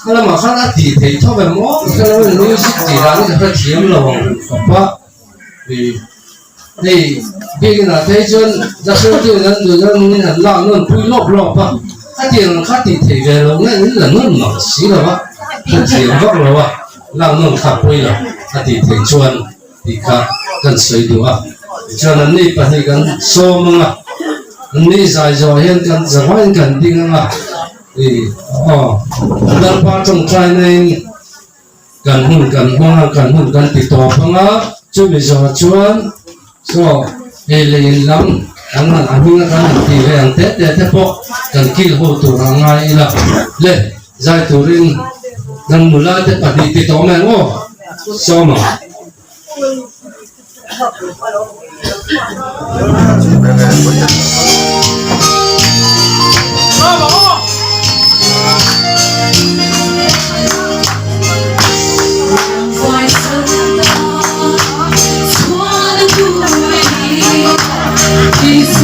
kala ma khala ti thei tho be mo kala we no si ti la ni ka thiam lo pa na thei chuan da so ti nan du nan ni han la non pui lop pa ka ti thei ve lo ngai ni la non ma si la wa ka thiam vak lo wa lang non khap pui la ati thei chuan ti kha kan sei duwa chuan an nei pa hei kan somanga an nei zai zo hian kan zawain kan dinganga dal pa chong trai nei kan hun kan ti to panga chu mi zo chuan so lein lam an aminga kan ti ve an te po kan kil ho tu rangai la le zai turin dan mula te pati ti to men o soma It's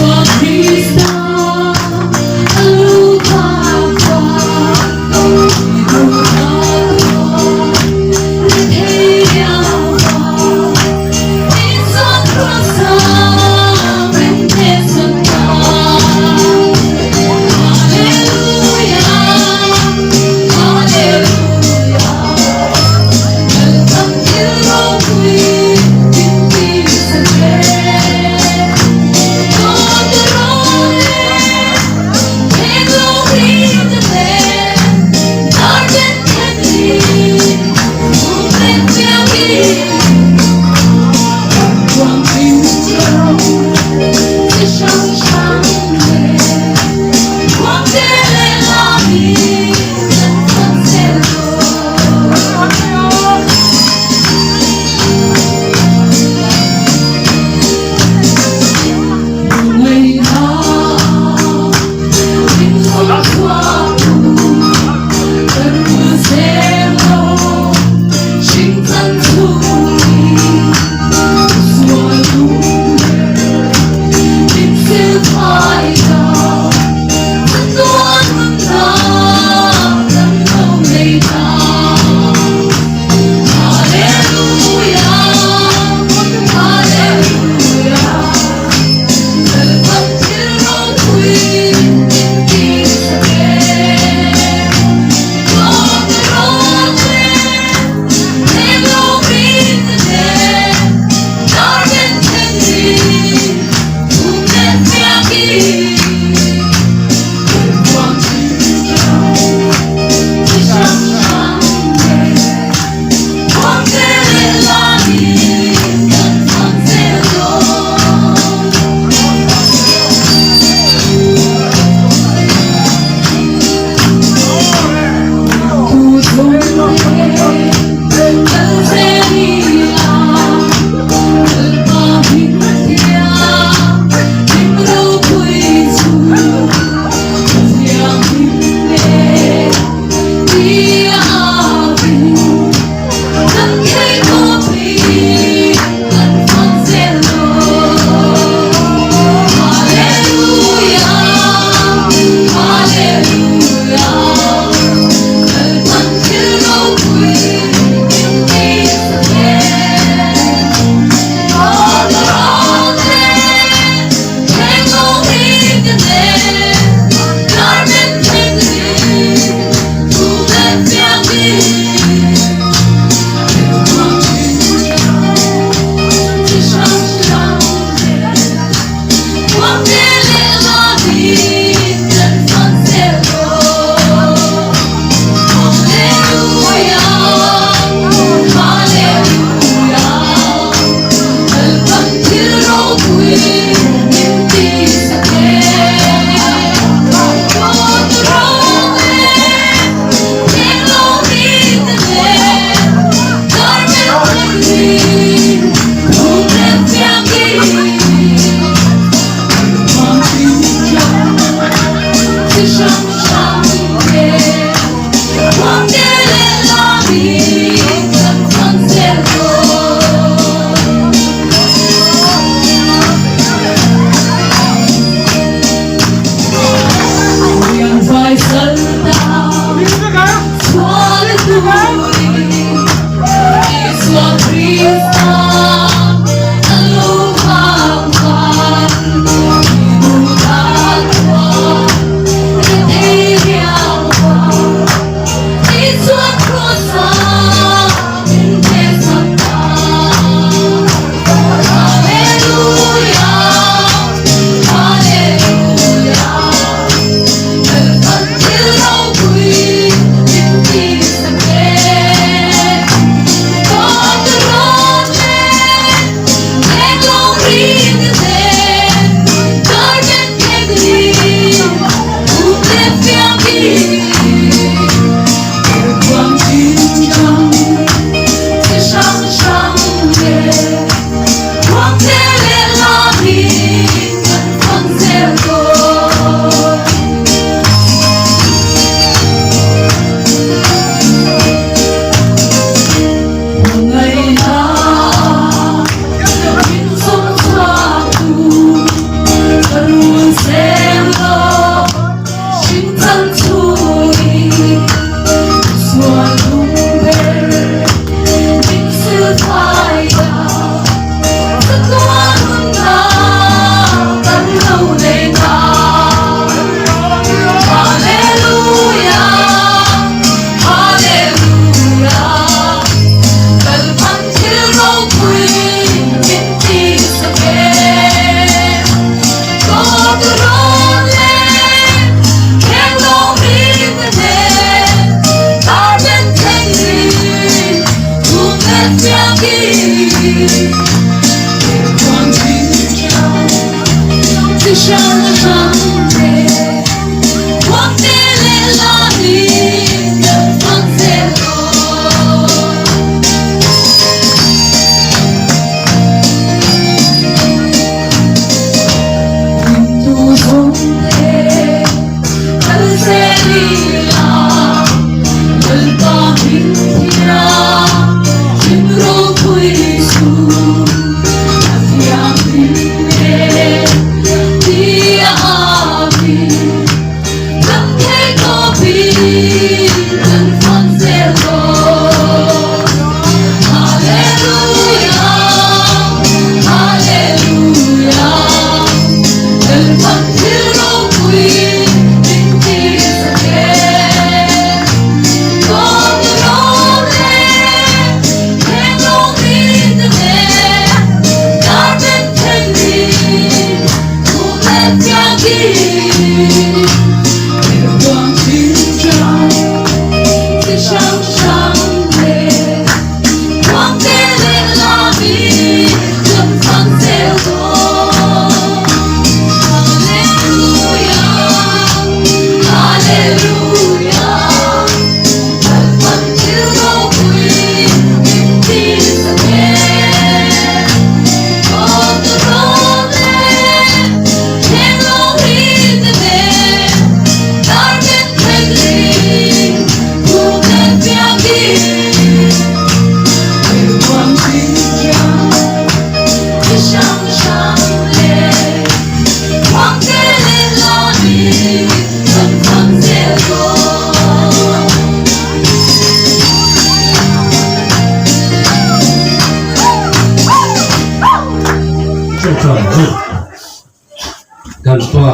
กันตัว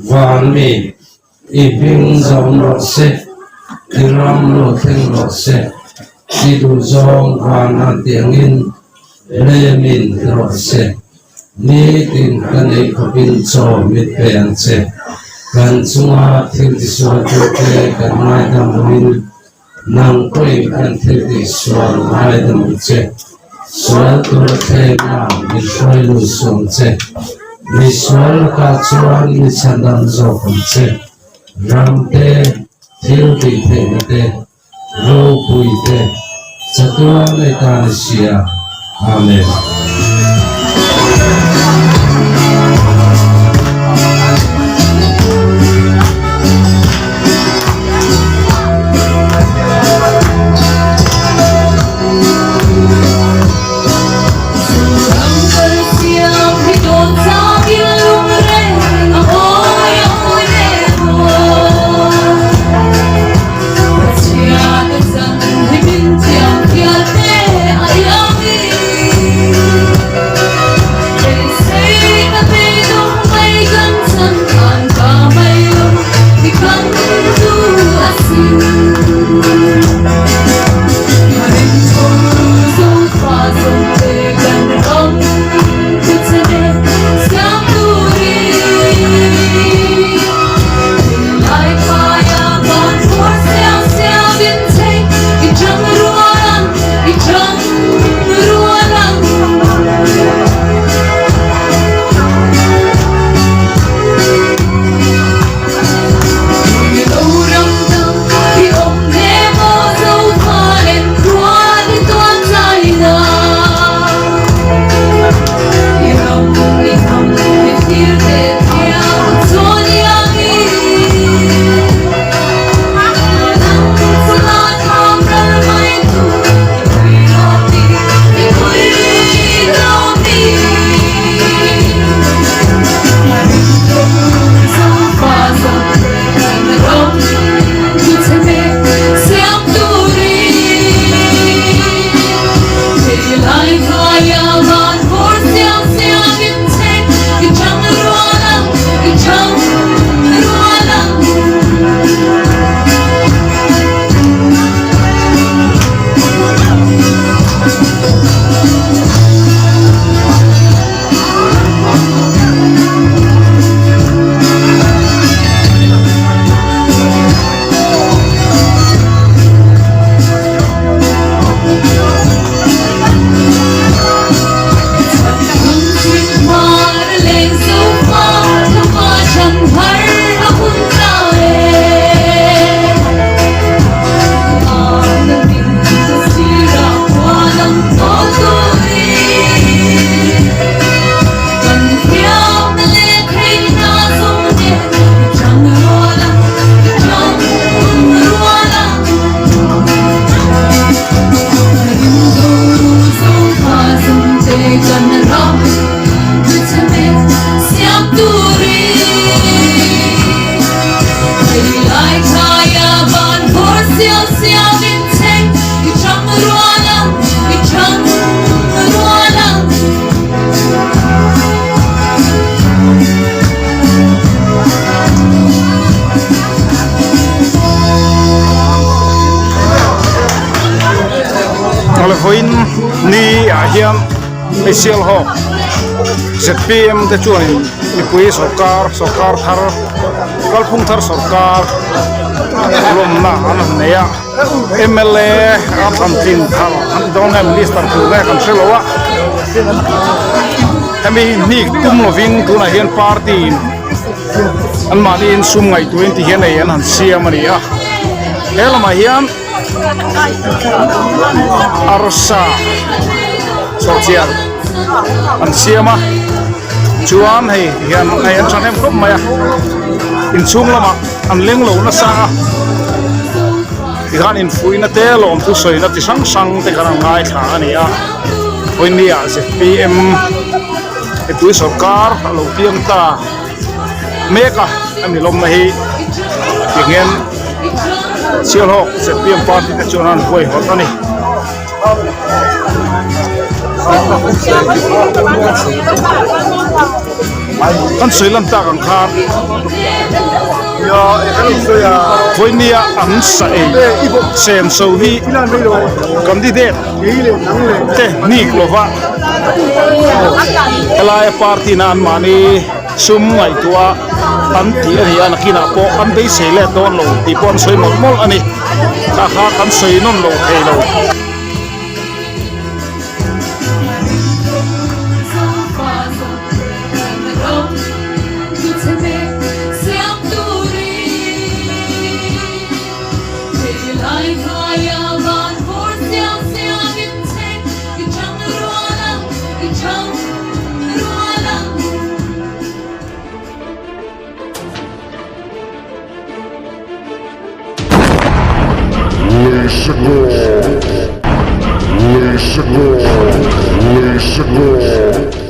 วานมีอีพิงจอมรถเสอีรำรถเทงรถเสอีดูจงวานาเตียงอินเลมินรถเสนี่ตินกันเอกบินโจมิเปียนเสกันสุงาทิลติสวดเตกันไม่ดำวินนังคุยกันทิลติสวดไม่ดำเสสวดตัวเทนามิช่วยลุสงเสมิสวลกัจจวนมิฉันดันโจกันเสรัมเตทิลติเทเตโลกุยเตจัตุวาเลตานิชียาอาเมน à hiam special ho ZPM te chuan mi pui sarkar thar kalphung thar sarkar lom na an neya MLA an tin thar an dong am minister tu na kan selowa hemi ni tum loving tu na hian party an mani in sum ngai 20 hian ai an han siam ani a helma hian arsa social an siama chuan hei hian ai an thanem khop maya in chung lama an leng lo na sa ihan in fuina te lom tu soina ti sang sang te kan ngai tha ani a poinia ZPM e tui sarkar lo piang ta meka ami lom na hiingen sial ho ZPM party te chuan an hoi hot ani kan soilam ta kan khan với nia ấm sậy xem sâu hi cầm đi đét thế nị lova lại party nan mani sum ngày tua ăn thì anh anh khi nào po ăn đấy sẽ lên đón lẩu thì pon soi một mol anh ta khá ăn soi non lẩu hay lẩu Lace it go.